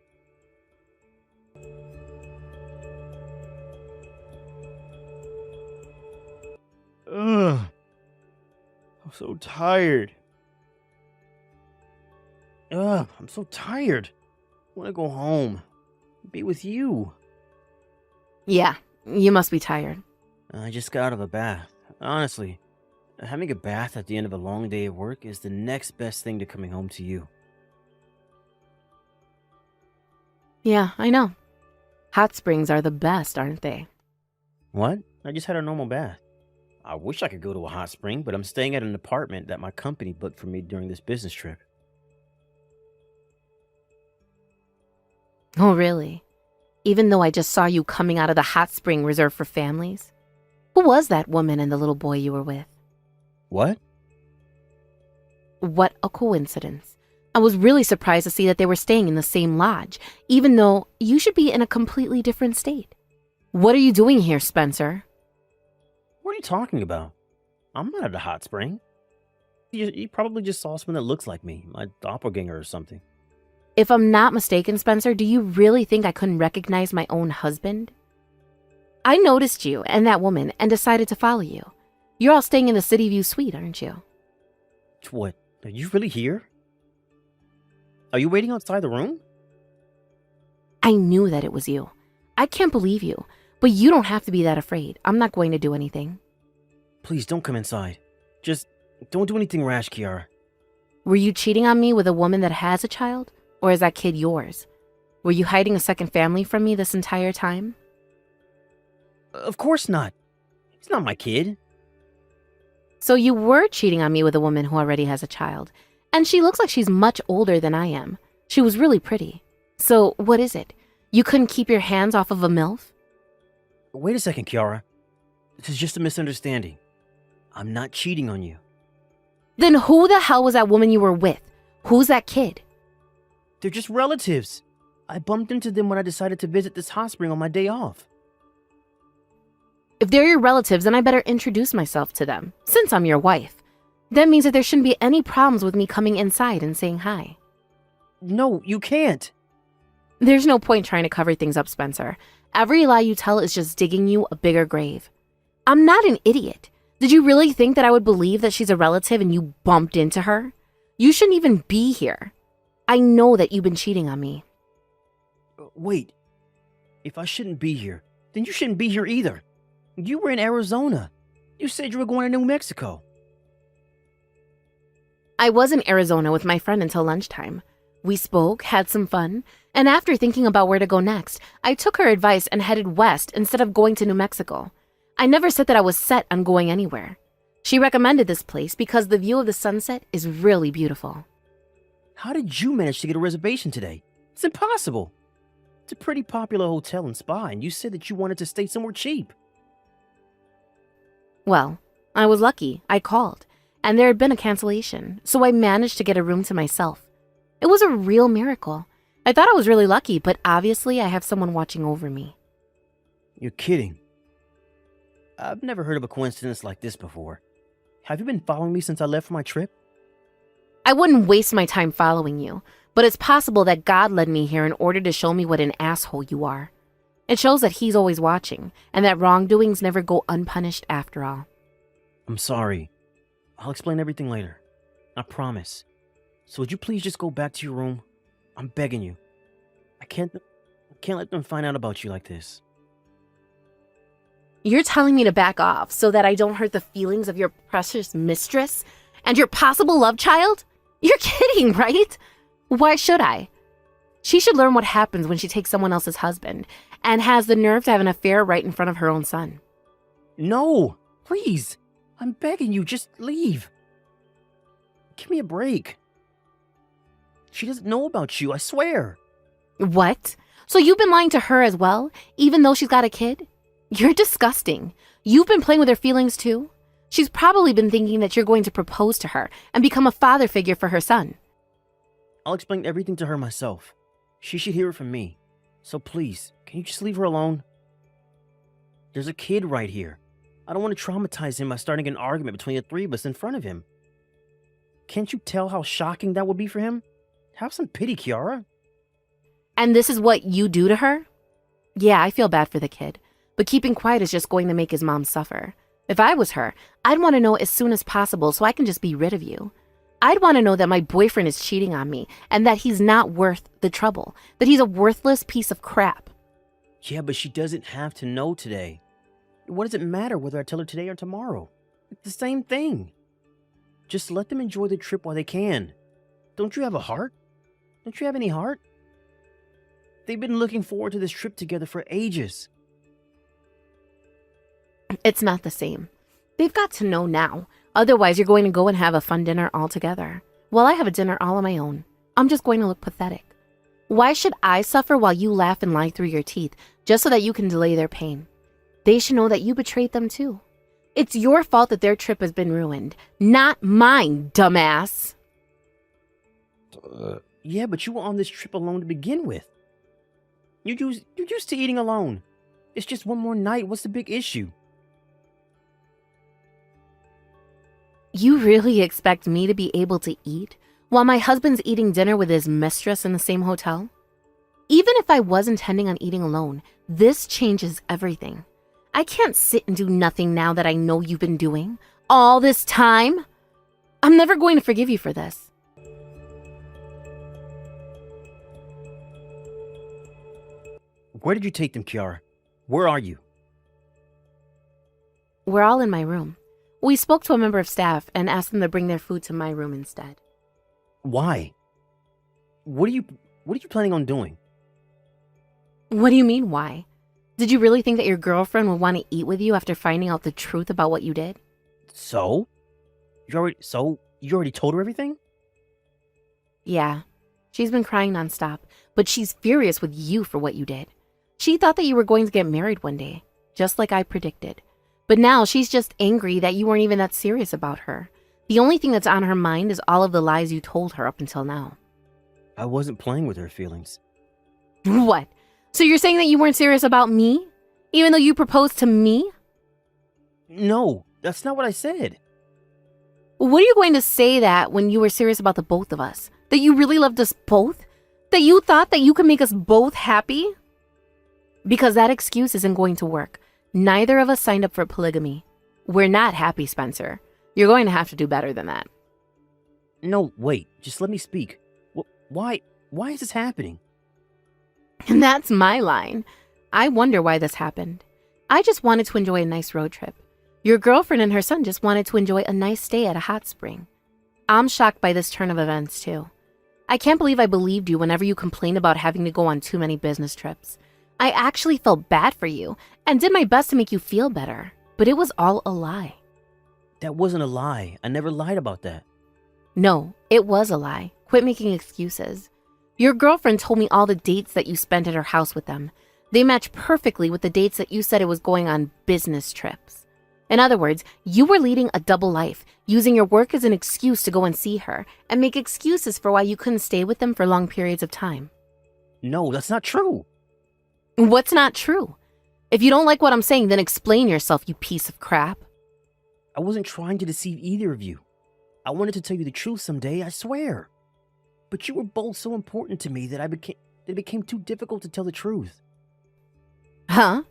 Ugh. I'm so tired. I'm so tired. I want to go home. Be with you. Yeah, you must be tired. I just got out of a bath. Honestly, having a bath at the end of a long day of work is the next best thing to coming home to you. Yeah, I know. Hot springs are the best, aren't they? What? I just had a normal bath. I wish I could go to a hot spring, but I'm staying at an apartment that my company booked for me during this business trip. Oh, really? Even though I just saw you coming out of the hot spring reserved for families? Who was that woman and the little boy you were with? What? What a coincidence. I was really surprised to see that they were staying in the same lodge, even though you should be in a completely different state. What are you doing here, Spencer? What are you talking about? I'm not at a hot spring. You probably just saw someone that looks like me, my doppelganger or something. If I'm not mistaken, Spencer, do you really think I couldn't recognize my own husband? I noticed you and that woman and decided to follow you. You're all staying in the City View suite, aren't you? What? Are you really here? Are you waiting outside the room? I knew that it was you. I can't believe you, but you don't have to be that afraid. I'm not going to do anything. Please don't come inside. Just don't do anything rash, Kiara. Were you cheating on me with a woman that has a child? Or is that kid yours? Were you hiding a second family from me this entire time? Of course not. He's not my kid. So you were cheating on me with a woman who already has a child. And she looks like she's much older than I am. She was really pretty. So what is it? You couldn't keep your hands off of a MILF? Wait a second, Kiara. This is just a misunderstanding. I'm not cheating on you. Then who the hell was that woman you were with? Who's that kid? They're just relatives. I bumped into them when I decided to visit this hot spring on my day off. If they're your relatives, then I better introduce myself to them, since I'm your wife. That means that there shouldn't be any problems with me coming inside and saying hi. No, you can't. There's no point trying to cover things up, Spencer. Every lie you tell is just digging you a bigger grave. I'm not an idiot. Did you really think that I would believe that she's a relative and you bumped into her? You shouldn't even be here. I know that you've been cheating on me. Wait. If I shouldn't be here, then you shouldn't be here either. You were in Arizona. You said you were going to New Mexico. I was in Arizona with my friend until lunchtime. We spoke, had some fun, and after thinking about where to go next, I took her advice and headed west instead of going to New Mexico. I never said that I was set on going anywhere. She recommended this place because the view of the sunset is really beautiful. How did you manage to get a reservation today? It's impossible. It's a pretty popular hotel and spa, and you said that you wanted to stay somewhere cheap. Well, I was lucky. I called, and there had been a cancellation, so I managed to get a room to myself. It was a real miracle. I thought I was really lucky, but obviously I have someone watching over me. You're kidding. I've never heard of a coincidence like this before. Have you been following me since I left for my trip? I wouldn't waste my time following you, but it's possible that God led me here in order to show me what an asshole you are. It shows that he's always watching, and that wrongdoings never go unpunished after all. I'm sorry. I'll explain everything later. I promise. So would you please just go back to your room? I'm begging you. I can't let them find out about you like this. You're telling me to back off so that I don't hurt the feelings of your precious mistress and your possible love child? You're kidding, right? Why should I? She should learn what happens when she takes someone else's husband and has the nerve to have an affair right in front of her own son. No! Please! I'm begging you, just leave. Give me a break. She doesn't know about you, I swear. What? So you've been lying to her as well, even though she's got a kid? You're disgusting. You've been playing with her feelings too? She's probably been thinking that you're going to propose to her and become a father figure for her son. I'll explain everything to her myself. She should hear it from me. So please, can you just leave her alone? There's a kid right here. I don't want to traumatize him by starting an argument between the three of us in front of him. Can't you tell how shocking that would be for him? Have some pity, Kiara. And this is what you do to her? Yeah, I feel bad for the kid, but keeping quiet is just going to make his mom suffer. If I was her, I'd want to know as soon as possible so I can just be rid of you. I'd want to know that my boyfriend is cheating on me and that he's not worth the trouble, that he's a worthless piece of crap. Yeah, but she doesn't have to know today. What does it matter whether I tell her today or tomorrow? It's the same thing. Just let them enjoy the trip while they can. Don't you have a heart? Don't you have any heart? They've been looking forward to this trip together for ages. It's not the same. They've got to know now. Otherwise, you're going to go and have a fun dinner all together. Well, I have a dinner all on my own. I'm just going to look pathetic. Why should I suffer while you laugh and lie through your teeth just so that you can delay their pain? They should know that you betrayed them too. It's your fault that their trip has been ruined, not mine, dumbass. Yeah, but you were on this trip alone to begin with. You're used to eating alone. It's just one more night. What's the big issue? You really expect me to be able to eat while my husband's eating dinner with his mistress in the same hotel? Even if I was intending on eating alone, this changes everything. I can't sit and do nothing now that I know you've been doing all this time. I'm never going to forgive you for this. Where did you take them, Kiara? Where are you? We're all in my room. We spoke to a member of staff and asked them to bring their food to my room instead. Why? What are you planning on doing? What do you mean, why? Did you really think that your girlfriend would want to eat with you after finding out the truth about what you did? So? You already told her everything? Yeah. She's been crying nonstop, but she's furious with you for what you did. She thought that you were going to get married one day, just like I predicted. But now she's just angry that you weren't even that serious about her. The only thing that's on her mind is all of the lies you told her up until now. I wasn't playing with her feelings. What? So you're saying that you weren't serious about me? Even though you proposed to me? No, that's not what I said. What are you going to say that when you were serious about the both of us? That you really loved us both? That you thought that you could make us both happy? Because that excuse isn't going to work. Neither of us signed up for polygamy. We're not happy, Spencer. You're going to have to do better than that. No, wait, just let me speak. Why is this happening? And that's my line. I wonder why this happened. I just wanted to enjoy a nice road trip. Your girlfriend and her son just wanted to enjoy a nice stay at a hot spring. I'm shocked by this turn of events, too. I can't believe I believed you whenever you complained about having to go on too many business trips. I actually felt bad for you and did my best to make you feel better, but it was all a lie. That wasn't a lie. I never lied about that. No, it was a lie. Quit making excuses. Your girlfriend told me all the dates that you spent at her house with them. They match perfectly with the dates that you said it was going on business trips. In other words, you were leading a double life, using your work as an excuse to go and see her, and make excuses for why you couldn't stay with them for long periods of time. No, that's not true. What's not true? If you don't like what I'm saying, then explain yourself, you piece of crap. I wasn't trying to deceive either of you. I wanted to tell you the truth someday, I swear. But you were both so important to me that it became too difficult to tell the truth. Huh?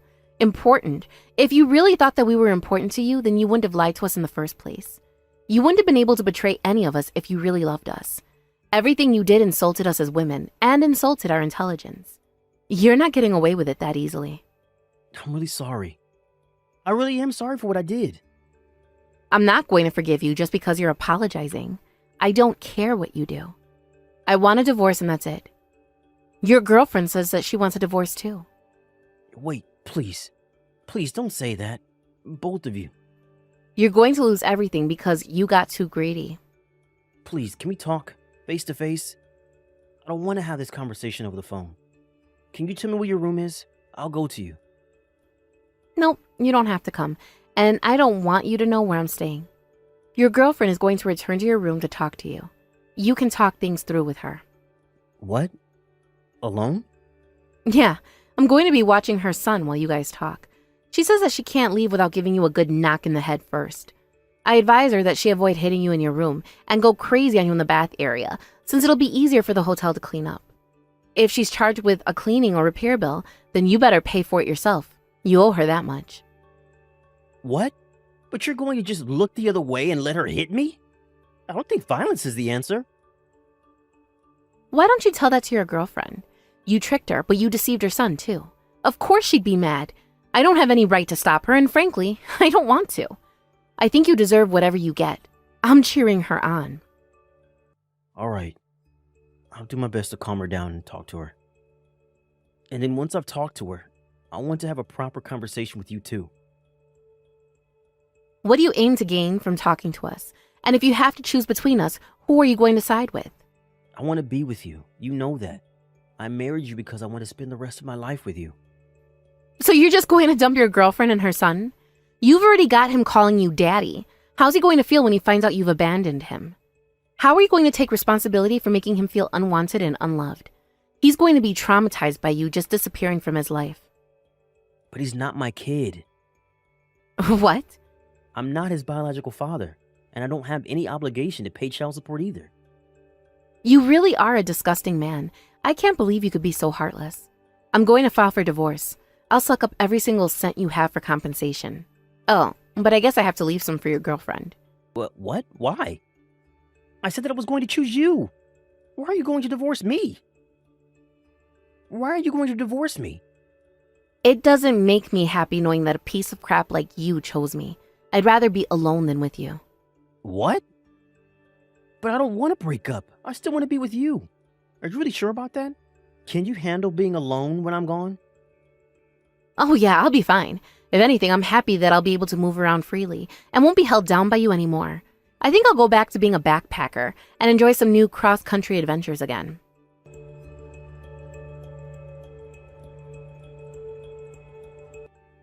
Important? If you really thought that we were important to you, then you wouldn't have lied to us in the first place. You wouldn't have been able to betray any of us if you really loved us. Everything you did insulted us as women and insulted our intelligence. You're not getting away with it that easily. I'm really sorry. I really am sorry for what I did. I'm not going to forgive you just because you're apologizing. I don't care what you do. I want a divorce and that's it. Your girlfriend says that she wants a divorce too. Wait, please. Please don't say that. Both of you. You're going to lose everything because you got too greedy. Please, can we talk face to face? I don't want to have this conversation over the phone. Can you tell me where your room is? I'll go to you. Nope, you don't have to come. And I don't want you to know where I'm staying. Your girlfriend is going to return to your room to talk to you. You can talk things through with her. What? Alone? Yeah, I'm going to be watching her son while you guys talk. She says that she can't leave without giving you a good knock in the head first. I advise her that she avoid hitting you in your room and go crazy on you in the bath area, since it'll be easier for the hotel to clean up. If she's charged with a cleaning or repair bill, then you better pay for it yourself. You owe her that much. What? But you're going to just look the other way and let her hit me? I don't think violence is the answer. Why don't you tell that to your girlfriend? You tricked her, but you deceived her son too. Of course she'd be mad. I don't have any right to stop her, and frankly, I don't want to. I think you deserve whatever you get. I'm cheering her on. All right. I'll do my best to calm her down and talk to her. And then once I've talked to her, I want to have a proper conversation with you too. What do you aim to gain from talking to us? And if you have to choose between us, who are you going to side with? I want to be with you. You know that. I married you because I want to spend the rest of my life with you. So you're just going to dump your girlfriend and her son? You've already got him calling you daddy. How's he going to feel when he finds out you've abandoned him? How are you going to take responsibility for making him feel unwanted and unloved? He's going to be traumatized by you just disappearing from his life. But he's not my kid. What? I'm not his biological father, and I don't have any obligation to pay child support either. You really are a disgusting man. I can't believe you could be so heartless. I'm going to file for divorce. I'll suck up every single cent you have for compensation. Oh, but I guess I have to leave some for your girlfriend. What? Why? I said that I was going to choose you. Why are you going to divorce me? Why are you going to divorce me? It doesn't make me happy knowing that a piece of crap like you chose me. I'd rather be alone than with you. What? But I don't want to break up. I still want to be with you. Are you really sure about that? Can you handle being alone when I'm gone? Oh yeah, I'll be fine. If anything, I'm happy that I'll be able to move around freely and won't be held down by you anymore. I think I'll go back to being a backpacker and enjoy some new cross-country adventures again.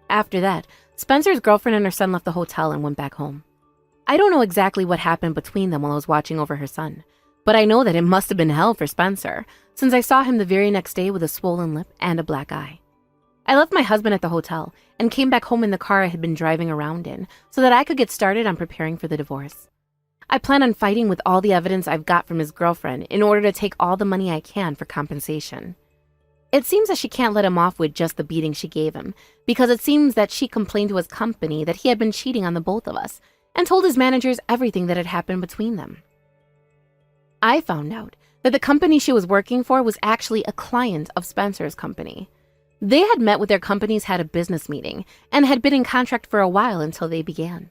After that, Spencer's girlfriend and her son left the hotel and went back home. I don't know exactly what happened between them while I was watching over her son, but I know that it must have been hell for Spencer, since I saw him the very next day with a swollen lip and a black eye. I left my husband at the hotel and came back home in the car I had been driving around in so that I could get started on preparing for the divorce. I plan on fighting with all the evidence I've got from his girlfriend in order to take all the money I can for compensation. It seems that she can't let him off with just the beating she gave him, because it seems that she complained to his company that he had been cheating on the both of us and told his managers everything that had happened between them. I found out that the company she was working for was actually a client of Spencer's company. They had met with their companies, had a business meeting, and had been in contract for a while until they began.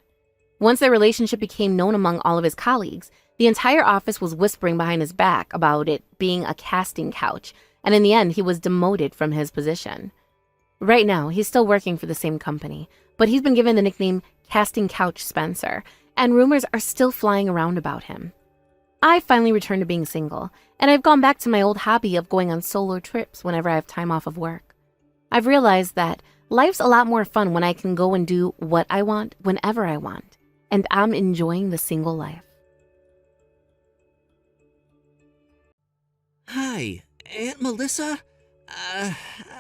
Once their relationship became known among all of his colleagues, the entire office was whispering behind his back about it being a casting couch, and in the end, he was demoted from his position. Right now, he's still working for the same company, but he's been given the nickname Casting Couch Spencer, and rumors are still flying around about him. I finally returned to being single, and I've gone back to my old hobby of going on solo trips whenever I have time off of work. I've realized that life's a lot more fun when I can go and do what I want whenever I want, and I'm enjoying the single life. Hi, Aunt Melissa?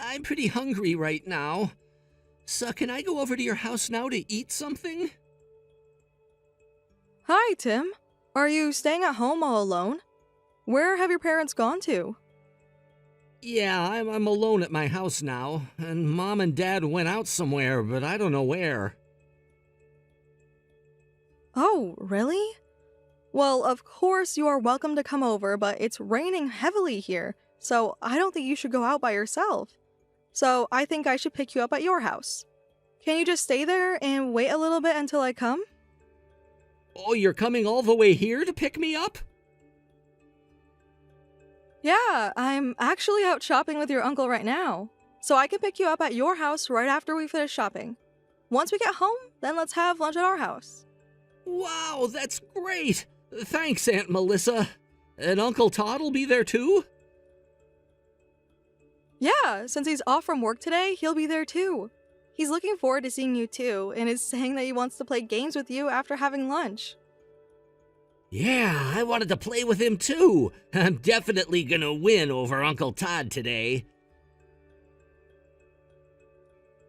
I'm pretty hungry right now. So can I go over to your house now to eat something? Hi, Tim. Are you staying at home all alone? Where have your parents gone to? Yeah, I'm alone at my house now, and Mom and Dad went out somewhere, but I don't know where. Oh, really? Well, of course you are welcome to come over, but it's raining heavily here, so I don't think you should go out by yourself. So I think I should pick you up at your house. Can you just stay there and wait a little bit until I come? Oh, you're coming all the way here to pick me up? Yeah, I'm actually out shopping with your uncle right now, so I can pick you up at your house right after we finish shopping. Once we get home, then let's have lunch at our house. Wow, that's great! Thanks, Aunt Melissa. And Uncle Todd will be there too? Yeah, since he's off from work today, he'll be there too. He's looking forward to seeing you too, and is saying that he wants to play games with you after having lunch. Yeah, I wanted to play with him too. I'm definitely gonna win over Uncle Todd today.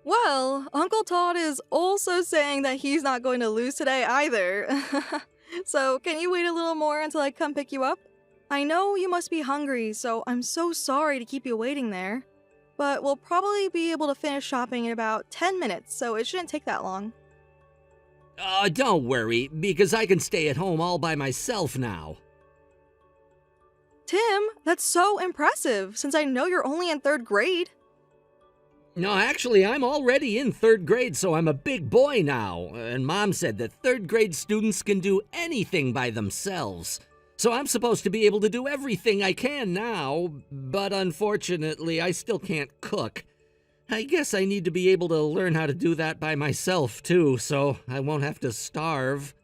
Well, Uncle Todd is also saying that he's not going to lose today either. So, can you wait a little more until I come pick you up? I know you must be hungry, so I'm so sorry to keep you waiting there. But we'll probably be able to finish shopping in about 10 minutes, so it shouldn't take that long. Don't worry, because I can stay at home all by myself now. Tim, that's so impressive, since I know you're only in 3rd grade. No, actually, I'm already in 3rd grade, so I'm a big boy now. And Mom said that 3rd grade students can do anything by themselves. So I'm supposed to be able to do everything I can now, but unfortunately, I still can't cook. I guess I need to be able to learn how to do that by myself, too, so I won't have to starve.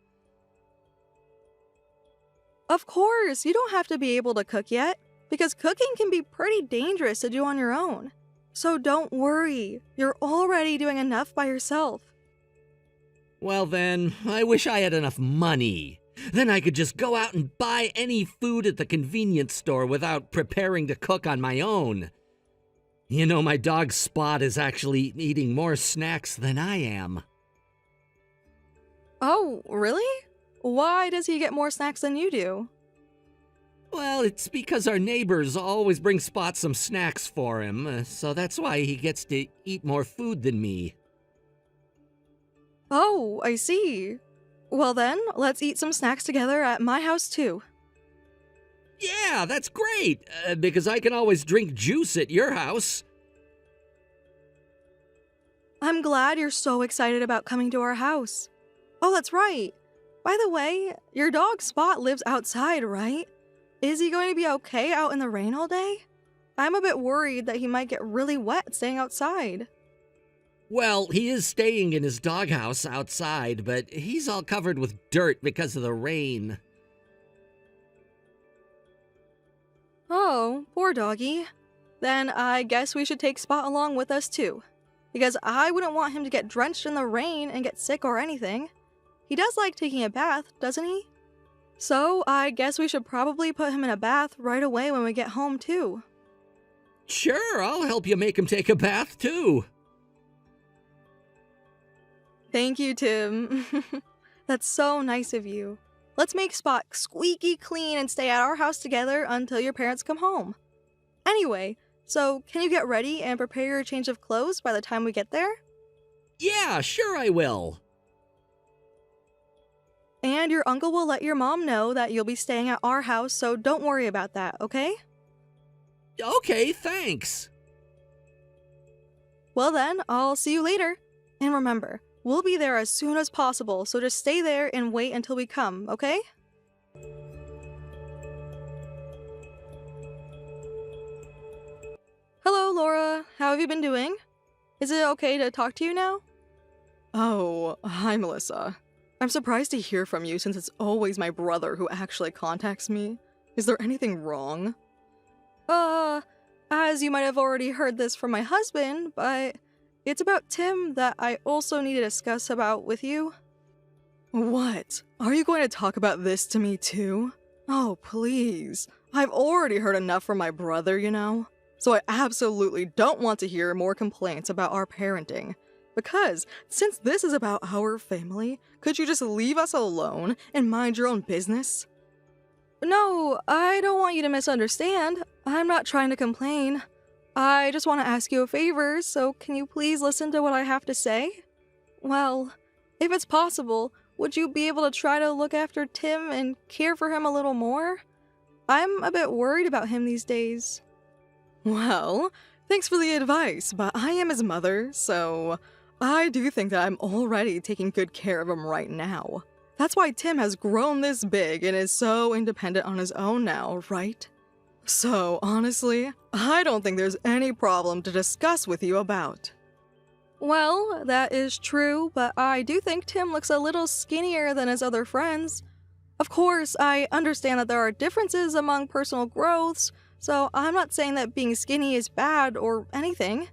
Of course, you don't have to be able to cook yet, because cooking can be pretty dangerous to do on your own. So don't worry, you're already doing enough by yourself. Well then, I wish I had enough money. Then I could just go out and buy any food at the convenience store without preparing to cook on my own. You know, my dog Spot is actually eating more snacks than I am. Oh, really? Why does he get more snacks than you do? Well, it's because our neighbors always bring Spot some snacks for him, so that's why he gets to eat more food than me. Oh, I see. Well then, let's eat some snacks together at my house too. Yeah, that's great, because I can always drink juice at your house. I'm glad you're so excited about coming to our house. Oh, that's right. By the way, your dog Spot lives outside, right? Is he going to be okay out in the rain all day? I'm a bit worried that he might get really wet staying outside. Well, he is staying in his doghouse outside, but he's all covered with dirt because of the rain. Oh, poor doggy. Then I guess we should take Spot along with us too. Because I wouldn't want him to get drenched in the rain and get sick or anything. He does like taking a bath, doesn't he? So I guess we should probably put him in a bath right away when we get home too. Sure, I'll help you make him take a bath too. Thank you, Tim. That's so nice of you. Let's make Spot squeaky clean and stay at our house together until your parents come home. Anyway, so can you get ready and prepare your change of clothes by the time we get there? Yeah, sure I will. And your uncle will let your mom know that you'll be staying at our house, so don't worry about that, okay? Okay, thanks. Well then, I'll see you later. And remember, we'll be there as soon as possible, so just stay there and wait until we come, okay? Hello, Laura. How have you been doing? Is it okay to talk to you now? Oh, hi, Melissa. I'm surprised to hear from you since it's always my brother who actually contacts me. Is there anything wrong? As you might have already heard this from my husband, but it's about Tim that I also need to discuss about with you. What? Are you going to talk about this to me too? Oh, please. I've already heard enough from my brother, you know? So I absolutely don't want to hear more complaints about our parenting. Because since this is about our family, could you just leave us alone and mind your own business? No, I don't want you to misunderstand. I'm not trying to complain. I just want to ask you a favor, so can you please listen to what I have to say? Well, if it's possible, would you be able to try to look after Tim and care for him a little more? I'm a bit worried about him these days. Well, thanks for the advice, but I am his mother, so I do think that I'm already taking good care of him right now. That's why Tim has grown this big and is so independent on his own now, right? So, honestly, I don't think there's any problem to discuss with you about. Well, that is true, but I do think Tim looks a little skinnier than his other friends. Of course, I understand that there are differences among personal growths, so I'm not saying that being skinny is bad or anything.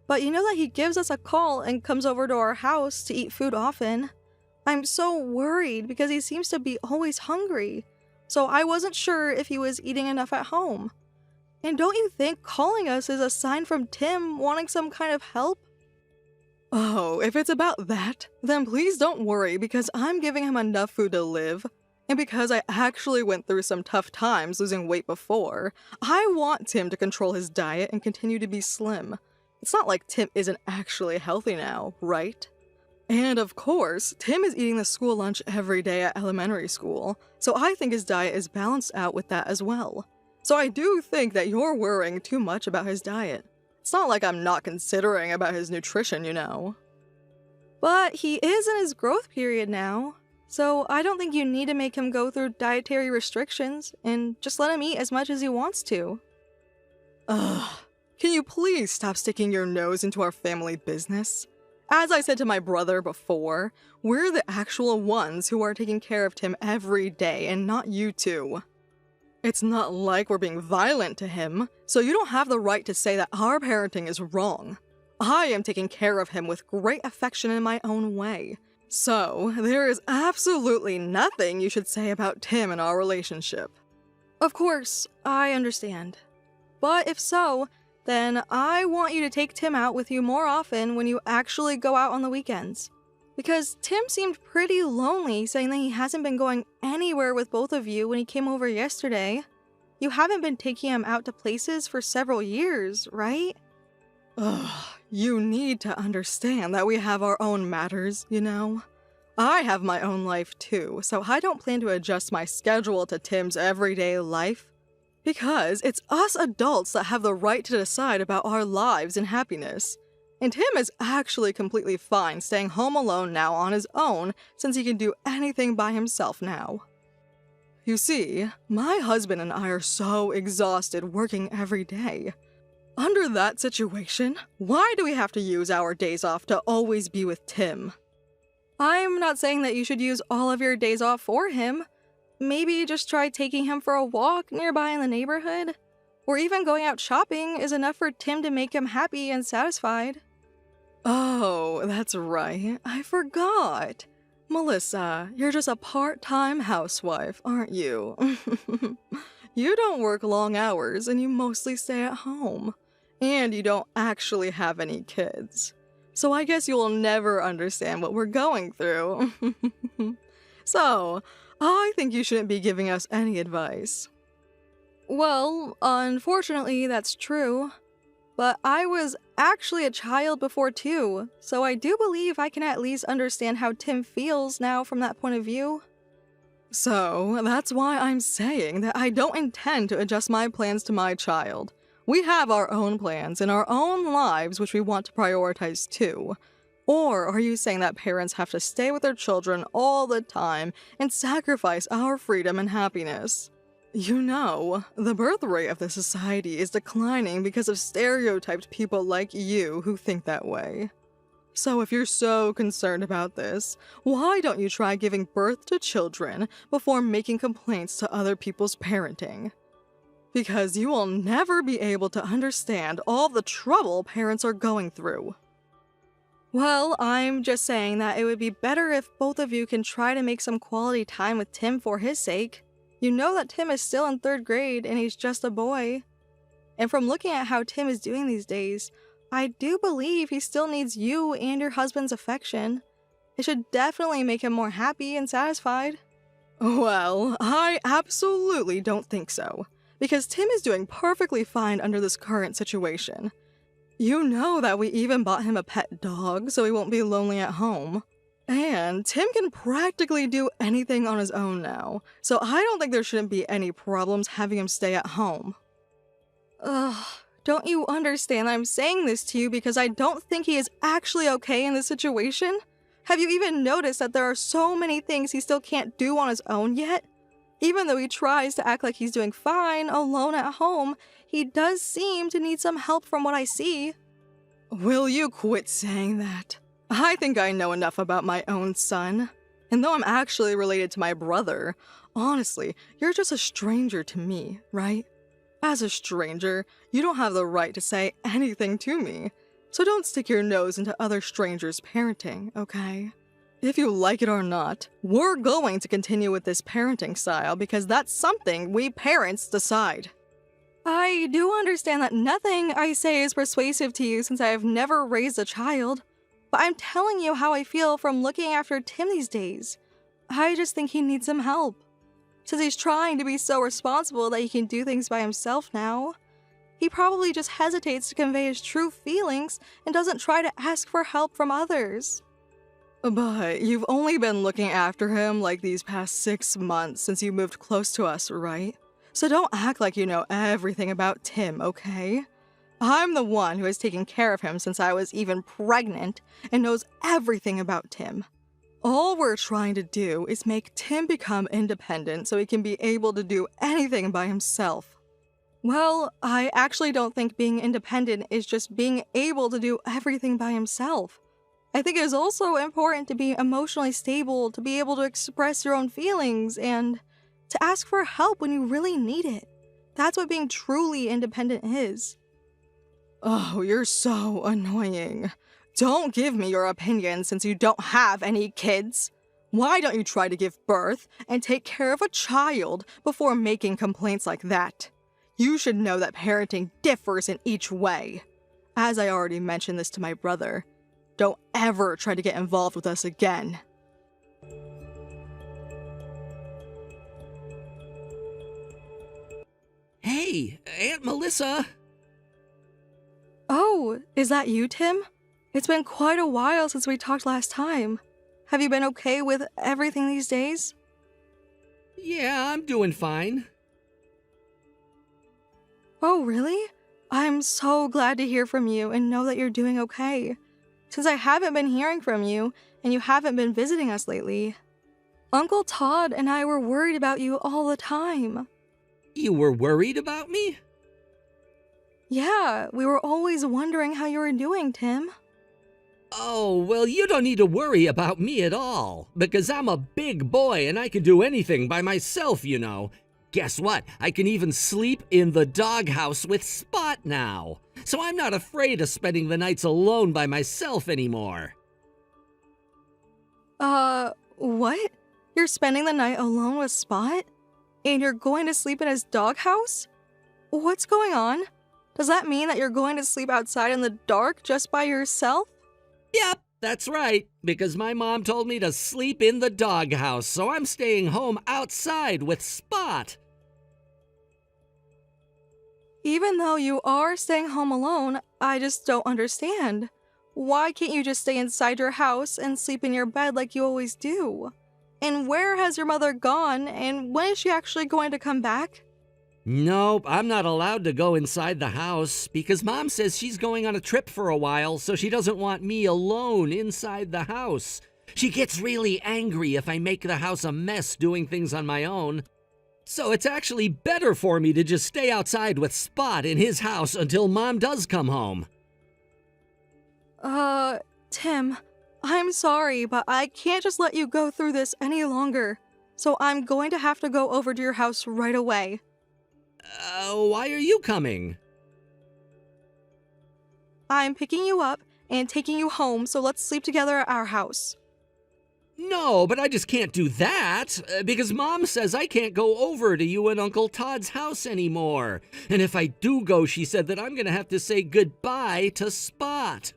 But you know that he gives us a call and comes over to our house to eat food often. I'm so worried because he seems to be always hungry, so I wasn't sure if he was eating enough at home. And don't you think calling us is a sign from Tim wanting some kind of help? Oh, if it's about that, then please don't worry because I'm giving him enough food to live. And because I actually went through some tough times losing weight before, I want Tim to control his diet and continue to be slim. It's not like Tim isn't actually healthy now, right? And of course, Tim is eating the school lunch every day at elementary school, so I think his diet is balanced out with that as well. So I do think that you're worrying too much about his diet. It's not like I'm not considering about his nutrition, you know. But he is in his growth period now, so I don't think you need to make him go through dietary restrictions and just let him eat as much as he wants to. Ugh, can you please stop sticking your nose into our family business? As I said to my brother before, we're the actual ones who are taking care of Tim every day and not you two. It's not like we're being violent to him, so you don't have the right to say that our parenting is wrong. I am taking care of him with great affection in my own way. So, there is absolutely nothing you should say about Tim and our relationship. Of course, I understand. But if so, then I want you to take Tim out with you more often when you actually go out on the weekends. Because Tim seemed pretty lonely saying that he hasn't been going anywhere with both of you when he came over yesterday. You haven't been taking him out to places for several years, right? Ugh, you need to understand that we have our own matters, you know? I have my own life too, so I don't plan to adjust my schedule to Tim's everyday life. Because it's us adults that have the right to decide about our lives and happiness. And Tim is actually completely fine staying home alone now on his own since he can do anything by himself now. You see, my husband and I are so exhausted working every day. Under that situation, why do we have to use our days off to always be with Tim? I'm not saying that you should use all of your days off for him. Maybe just try taking him for a walk nearby in the neighborhood. Or even going out shopping is enough for Tim to make him happy and satisfied. Oh, that's right. I forgot. Melissa, you're just a part-time housewife, aren't you? You don't work long hours and you mostly stay at home. And you don't actually have any kids. So I guess you'll never understand what we're going through. So, I think you shouldn't be giving us any advice. Well, unfortunately, that's true. But I was actually a child before too, so I do believe I can at least understand how Tim feels now from that point of view. So, that's why I'm saying that I don't intend to adjust my plans to my child. We have our own plans and our own lives which we want to prioritize too. Or are you saying that parents have to stay with their children all the time and sacrifice our freedom and happiness? You know, the birth rate of the society is declining because of stereotyped people like you who think that way. So if you're so concerned about this, why don't you try giving birth to children before making complaints to other people's parenting? Because you will never be able to understand all the trouble parents are going through. Well, I'm just saying that it would be better if both of you can try to make some quality time with Tim for his sake. You know that Tim is still in 3rd grade and he's just a boy. And from looking at how Tim is doing these days, I do believe he still needs you and your husband's affection. It should definitely make him more happy and satisfied. Well, I absolutely don't think so, because Tim is doing perfectly fine under this current situation. You know that we even bought him a pet dog so he won't be lonely at home. And Tim can practically do anything on his own now, so I don't think there shouldn't be any problems having him stay at home. Ugh, don't you understand that I'm saying this to you because I don't think he is actually okay in this situation? Have you even noticed that there are so many things he still can't do on his own yet? Even though he tries to act like he's doing fine alone at home, he does seem to need some help from what I see. Will you quit saying that? I think I know enough about my own son. And though I'm actually related to my brother, honestly, you're just a stranger to me, right? As a stranger, you don't have the right to say anything to me. So don't stick your nose into other strangers' parenting, okay? If you like it or not, we're going to continue with this parenting style because that's something we parents decide. I do understand that nothing I say is persuasive to you since I have never raised a child, but I'm telling you how I feel from looking after Tim these days. I just think he needs some help. Since he's trying to be so responsible that he can do things by himself now, he probably just hesitates to convey his true feelings and doesn't try to ask for help from others. But you've only been looking after him like these past 6 months since you moved close to us, right? So don't act like you know everything about Tim, okay? I'm the one who has taken care of him since I was even pregnant and knows everything about Tim. All we're trying to do is make Tim become independent so he can be able to do anything by himself. Well, I actually don't think being independent is just being able to do everything by himself. I think it is also important to be emotionally stable, to be able to express your own feelings, and to ask for help when you really need it. That's what being truly independent is. Oh, you're so annoying. Don't give me your opinion since you don't have any kids. Why don't you try to give birth and take care of a child before making complaints like that? You should know that parenting differs in each way. As I already mentioned this to my brother, don't ever try to get involved with us again. Hey, Aunt Melissa! Oh, is that you, Tim? It's been quite a while since we talked last time. Have you been okay with everything these days? Yeah, I'm doing fine. Oh, really? I'm so glad to hear from you and know that you're doing okay. Since I haven't been hearing from you, and you haven't been visiting us lately, Uncle Todd and I were worried about you all the time. You were worried about me? Yeah, we were always wondering how you were doing, Tim. Oh, well, you don't need to worry about me at all, because I'm a big boy and I can do anything by myself, you know. Guess what? I can even sleep in the doghouse with Spot now. So I'm not afraid of spending the nights alone by myself anymore. What? You're spending the night alone with Spot? And you're going to sleep in his doghouse? What's going on? Does that mean that you're going to sleep outside in the dark just by yourself? Yep, that's right, because my mom told me to sleep in the doghouse, so I'm staying home outside with Spot. Even though you are staying home alone, I just don't understand. Why can't you just stay inside your house and sleep in your bed like you always do? And where has your mother gone, and when is she actually going to come back? Nope, I'm not allowed to go inside the house because Mom says she's going on a trip for a while, so she doesn't want me alone inside the house. She gets really angry if I make the house a mess doing things on my own. So it's actually better for me to just stay outside with Spot in his house until Mom does come home. Tim, I'm sorry, but I can't just let you go through this any longer. So I'm going to have to go over to your house right away. Why are you coming? I'm picking you up and taking you home, so let's sleep together at our house. No, but I just can't do that, because Mom says I can't go over to you and Uncle Todd's house anymore. And if I do go, she said that I'm gonna have to say goodbye to Spot.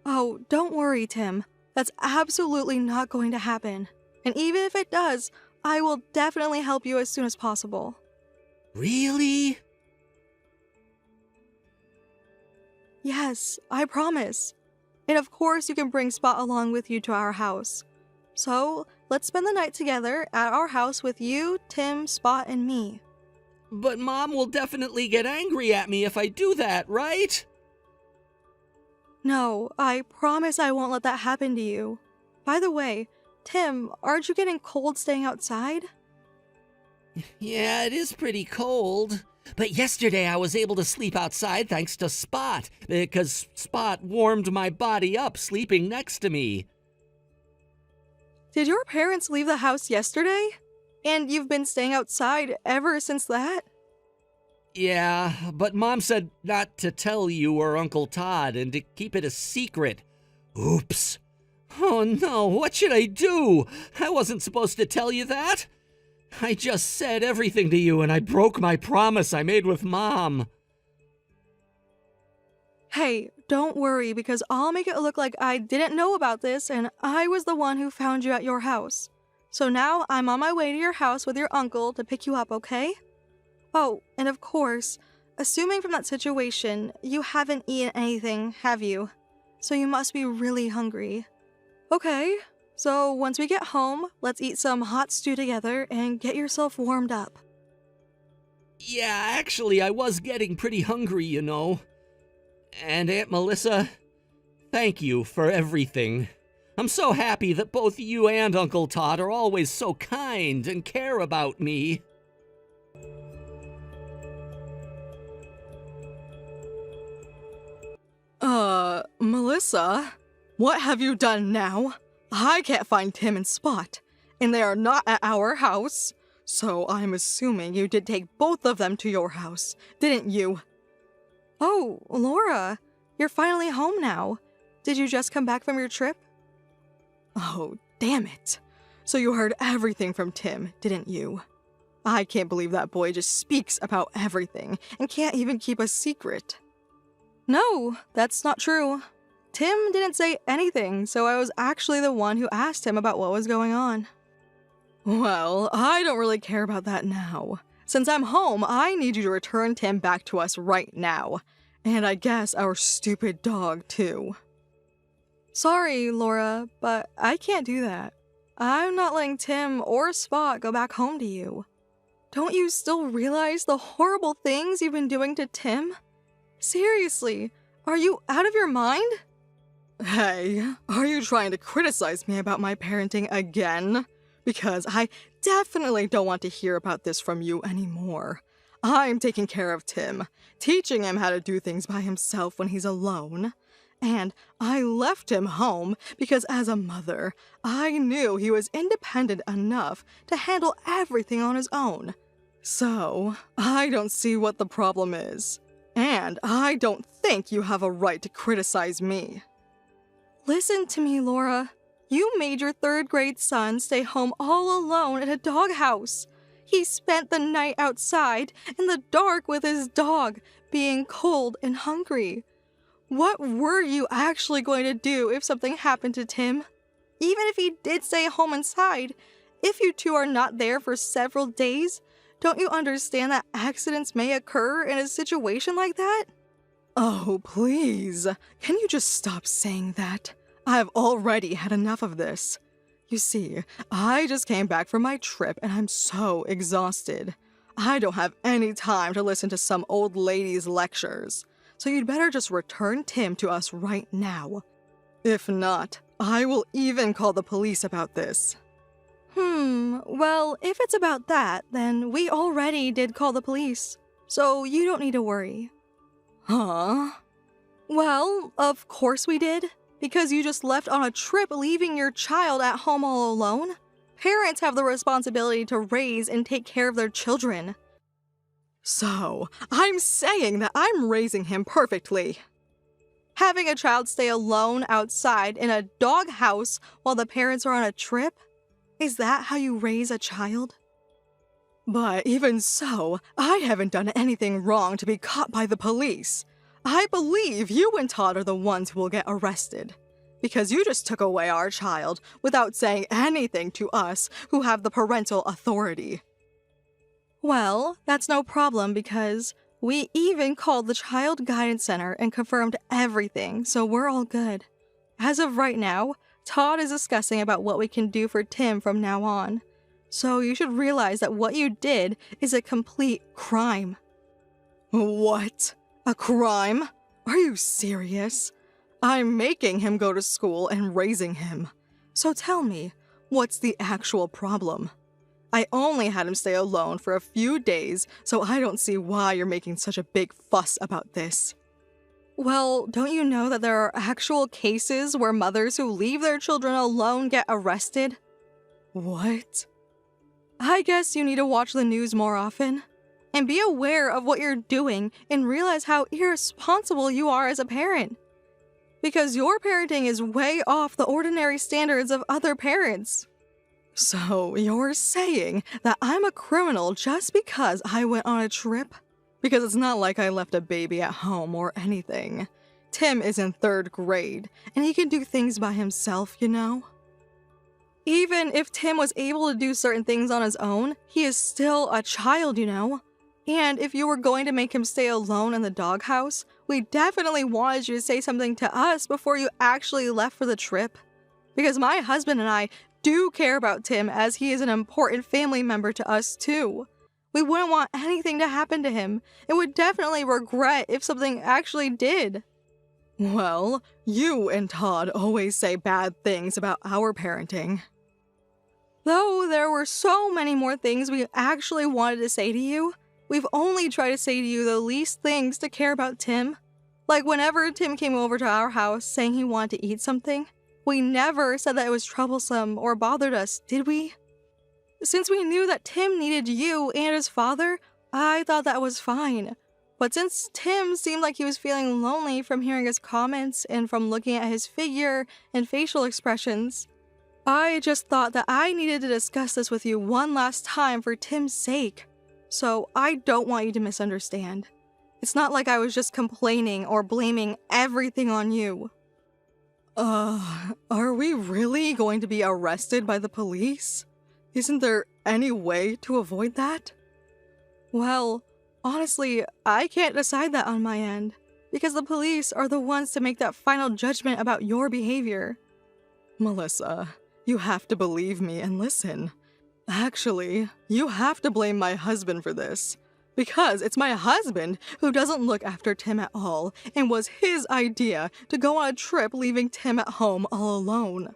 Oh, don't worry, Tim. That's absolutely not going to happen. And even if it does, I will definitely help you as soon as possible. Really? Yes, I promise. And of course you can bring Spot along with you to our house. So, let's spend the night together at our house with you, Tim, Spot, and me. But Mom will definitely get angry at me if I do that, right? No, I promise I won't let that happen to you. By the way, Tim, aren't you getting cold staying outside? Yeah, it is pretty cold. But yesterday I was able to sleep outside thanks to Spot, because Spot warmed my body up sleeping next to me. Did your parents leave the house yesterday? And you've been staying outside ever since that? Yeah, but Mom said not to tell you or Uncle Todd and to keep it a secret. Oops. Oh no, what should I do? I wasn't supposed to tell you that. I just said everything to you and I broke my promise I made with Mom. Hey, don't worry because I'll make it look like I didn't know about this and I was the one who found you at your house. So now I'm on my way to your house with your uncle to pick you up, okay? Oh, and of course, assuming from that situation, you haven't eaten anything, have you? So you must be really hungry. Okay, so once we get home, let's eat some hot stew together and get yourself warmed up. Yeah, actually, I was getting pretty hungry, you know. And Aunt Melissa, thank you for everything. I'm so happy that both you and Uncle Todd are always so kind and care about me. Melissa? What have you done now? I can't find Tim and Spot, and they are not at our house. So I'm assuming you did take both of them to your house, didn't you? Oh, Laura, you're finally home now. Did you just come back from your trip? Oh, damn it. So you heard everything from Tim, didn't you? I can't believe that boy just speaks about everything and can't even keep a secret. No, that's not true. Tim didn't say anything, so I was actually the one who asked him about what was going on. Well, I don't really care about that now. Since I'm home, I need you to return Tim back to us right now. And I guess our stupid dog, too. Sorry, Laura, but I can't do that. I'm not letting Tim or Spot go back home to you. Don't you still realize the horrible things you've been doing to Tim? Seriously, are you out of your mind? Hey, are you trying to criticize me about my parenting again? Because I definitely don't want to hear about this from you anymore. I'm taking care of Tim, teaching him how to do things by himself when he's alone. And I left him home because as a mother, I knew he was independent enough to handle everything on his own. So, I don't see what the problem is. And I don't think you have a right to criticize me. Listen to me, Laura. You made your third-grade son stay home all alone in a doghouse. He spent the night outside in the dark with his dog, being cold and hungry. What were you actually going to do if something happened to Tim? Even if he did stay home inside, if you two are not there for several days, don't you understand that accidents may occur in a situation like that? Oh, please. Can you just stop saying that? I've already had enough of this. You see, I just came back from my trip and I'm so exhausted. I don't have any time to listen to some old lady's lectures. So you'd better just return Tim to us right now. If not, I will even call the police about this. Well, if it's about that, then we already did call the police. So you don't need to worry. Huh? Well, of course we did. Because you just left on a trip leaving your child at home all alone. Parents have the responsibility to raise and take care of their children. So, I'm saying that I'm raising him perfectly. Having a child stay alone outside in a doghouse while the parents are on a trip? Is that how you raise a child? But even so, I haven't done anything wrong to be caught by the police. I believe you and Todd are the ones who will get arrested. Because you just took away our child without saying anything to us who have the parental authority. Well, that's no problem because we even called the Child Guidance Center and confirmed everything, so we're all good. As of right now, Todd is discussing about what we can do for Tim from now on. So you should realize that what you did is a complete crime. What? A crime? Are you serious? I'm making him go to school and raising him. So tell me, what's the actual problem? I only had him stay alone for a few days, so I don't see why you're making such a big fuss about this. Well, don't you know that there are actual cases where mothers who leave their children alone get arrested? What? I guess you need to watch the news more often. And be aware of what you're doing and realize how irresponsible you are as a parent. Because your parenting is way off the ordinary standards of other parents. So you're saying that I'm a criminal just because I went on a trip? Because it's not like I left a baby at home or anything. Tim is in 3rd grade, and he can do things by himself, you know? Even if Tim was able to do certain things on his own, he is still a child, you know? And if you were going to make him stay alone in the doghouse, we definitely wanted you to say something to us before you actually left for the trip. Because my husband and I do care about Tim as he is an important family member to us too. We wouldn't want anything to happen to him and would definitely regret if something actually did. Well, you and Todd always say bad things about our parenting. Though there were so many more things we actually wanted to say to you, we've only tried to say to you the least things to care about Tim. Like whenever Tim came over to our house saying he wanted to eat something, we never said that it was troublesome or bothered us, did we? Since we knew that Tim needed you and his father, I thought that was fine. But since Tim seemed like he was feeling lonely from hearing his comments and from looking at his figure and facial expressions, I just thought that I needed to discuss this with you one last time for Tim's sake. So I don't want you to misunderstand. It's not like I was just complaining or blaming everything on you. Are we really going to be arrested by the police? Isn't there any way to avoid that? Well, honestly, I can't decide that on my end, because the police are the ones to make that final judgment about your behavior. Melissa, you have to believe me and listen. Actually, you have to blame my husband for this. Because it's my husband who doesn't look after Tim at all, and was his idea to go on a trip leaving Tim at home all alone.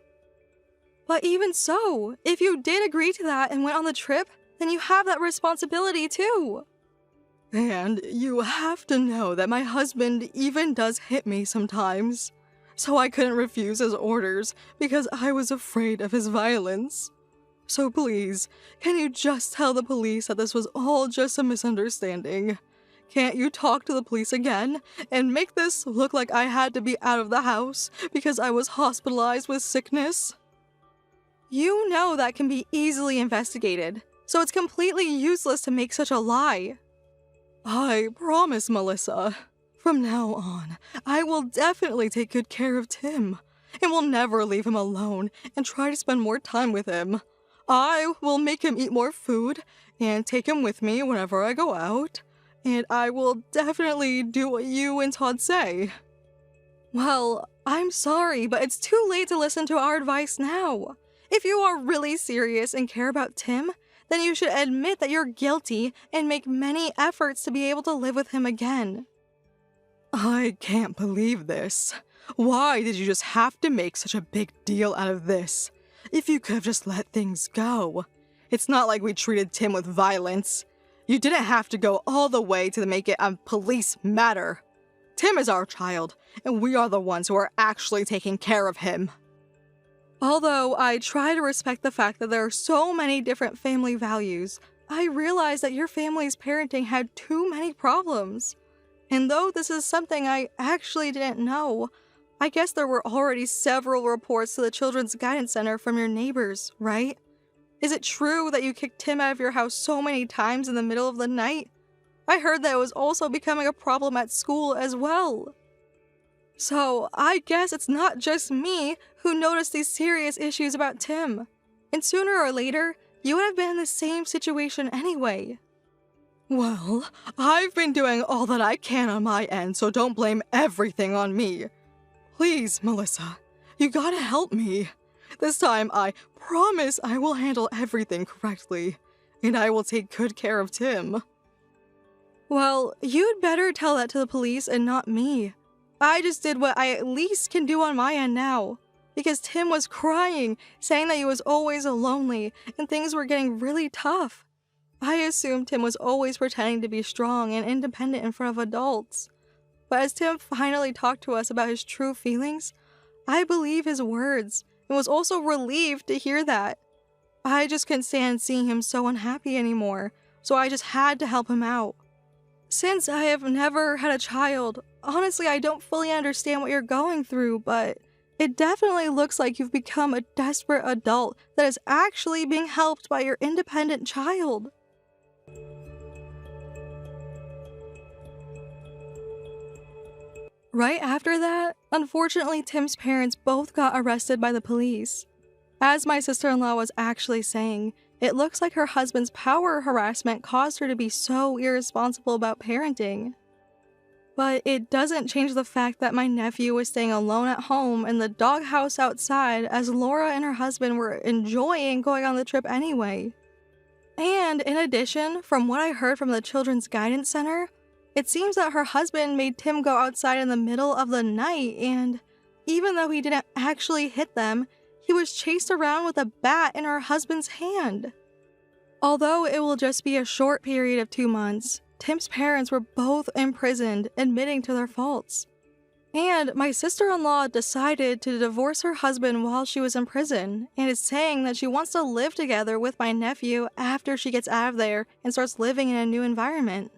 But even so, if you did agree to that and went on the trip, then you have that responsibility too. And you have to know that my husband even does hit me sometimes. So I couldn't refuse his orders because I was afraid of his violence. So please, can you just tell the police that this was all just a misunderstanding? Can't you talk to the police again and make this look like I had to be out of the house because I was hospitalized with sickness? You know that can be easily investigated, so it's completely useless to make such a lie. I promise, Melissa. From now on, I will definitely take good care of Tim, and will never leave him alone and try to spend more time with him. I will make him eat more food and take him with me whenever I go out, and I will definitely do what you and Todd say. Well, I'm sorry, but it's too late to listen to our advice now. If you are really serious and care about Tim, then you should admit that you're guilty and make many efforts to be able to live with him again. I can't believe this. Why did you just have to make such a big deal out of this? If you could have just let things go. It's not like we treated Tim with violence. You didn't have to go all the way to make it a police matter. Tim is our child, and we are the ones who are actually taking care of him. Although I try to respect the fact that there are so many different family values, I realize that your family's parenting had too many problems. And though this is something I actually didn't know, I guess there were already several reports to the Children's Guidance Center from your neighbors, right? Is it true that you kicked Tim out of your house so many times in the middle of the night? I heard that it was also becoming a problem at school as well. So, I guess it's not just me who noticed these serious issues about Tim. And sooner or later, you would have been in the same situation anyway. Well, I've been doing all that I can on my end, so don't blame everything on me. Please, Melissa, you gotta help me. This time, I promise I will handle everything correctly, and I will take good care of Tim. Well, you'd better tell that to the police and not me. I just did what I at least can do on my end now, because Tim was crying, saying that he was always lonely and things were getting really tough. I assumed Tim was always pretending to be strong and independent in front of adults. But as Tim finally talked to us about his true feelings, I believe his words and was also relieved to hear that. I just couldn't stand seeing him so unhappy anymore, so I just had to help him out. Since I have never had a child, honestly, I don't fully understand what you're going through, but it definitely looks like you've become a desperate adult that is actually being helped by your independent child. Right after that, unfortunately, Tim's parents both got arrested by the police. As my sister-in-law was actually saying, it looks like her husband's power harassment caused her to be so irresponsible about parenting. But it doesn't change the fact that my nephew was staying alone at home in the doghouse outside as Laura and her husband were enjoying going on the trip anyway. And in addition, from what I heard from the Children's Guidance Center, it seems that her husband made Tim go outside in the middle of the night, and even though he didn't actually hit them, he was chased around with a bat in her husband's hand. Although it will just be a short period of 2 months, Tim's parents were both imprisoned, admitting to their faults. And my sister-in-law decided to divorce her husband while she was in prison, and is saying that she wants to live together with my nephew after she gets out of there and starts living in a new environment.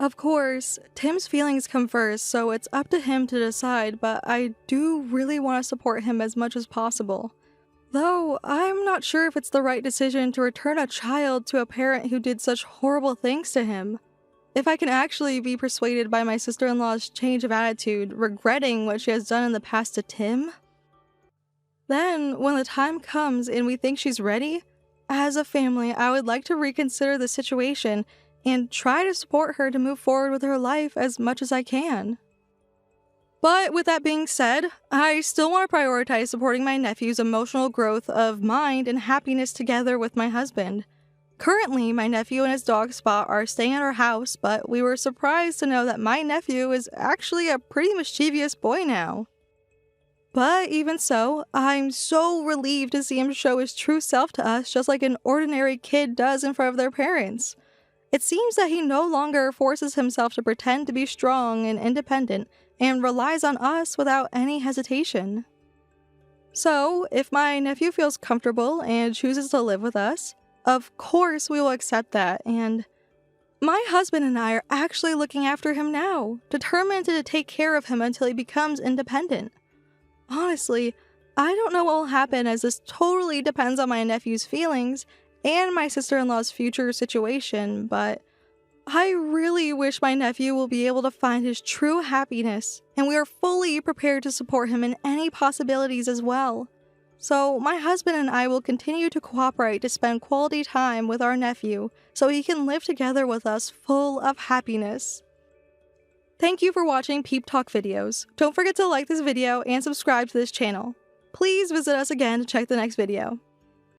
Of course, Tim's feelings come first, so it's up to him to decide, but I do really want to support him as much as possible. Though, I'm not sure if it's the right decision to return a child to a parent who did such horrible things to him. If I can actually be persuaded by my sister-in-law's change of attitude, regretting what she has done in the past to Tim, then when the time comes and we think she's ready, as a family, I would like to reconsider the situation and try to support her to move forward with her life as much as I can. But with that being said, I still want to prioritize supporting my nephew's emotional growth of mind and happiness together with my husband. Currently, my nephew and his dog Spot are staying at our house, but we were surprised to know that my nephew is actually a pretty mischievous boy now. But even so, I'm so relieved to see him show his true self to us just like an ordinary kid does in front of their parents. It seems that he no longer forces himself to pretend to be strong and independent and relies on us without any hesitation. So, if my nephew feels comfortable and chooses to live with us, of course we will accept that, and my husband and I are actually looking after him now, determined to take care of him until he becomes independent. Honestly, I don't know what will happen as this totally depends on my nephew's feelings and my sister-in-law's future situation, but I really wish my nephew will be able to find his true happiness, and we are fully prepared to support him in any possibilities as well. So my husband and I will continue to cooperate to spend quality time with our nephew so he can live together with us full of happiness. Thank you for watching Peep Talk videos. Don't forget to like this video and subscribe to this channel. Please visit us again to check the next video.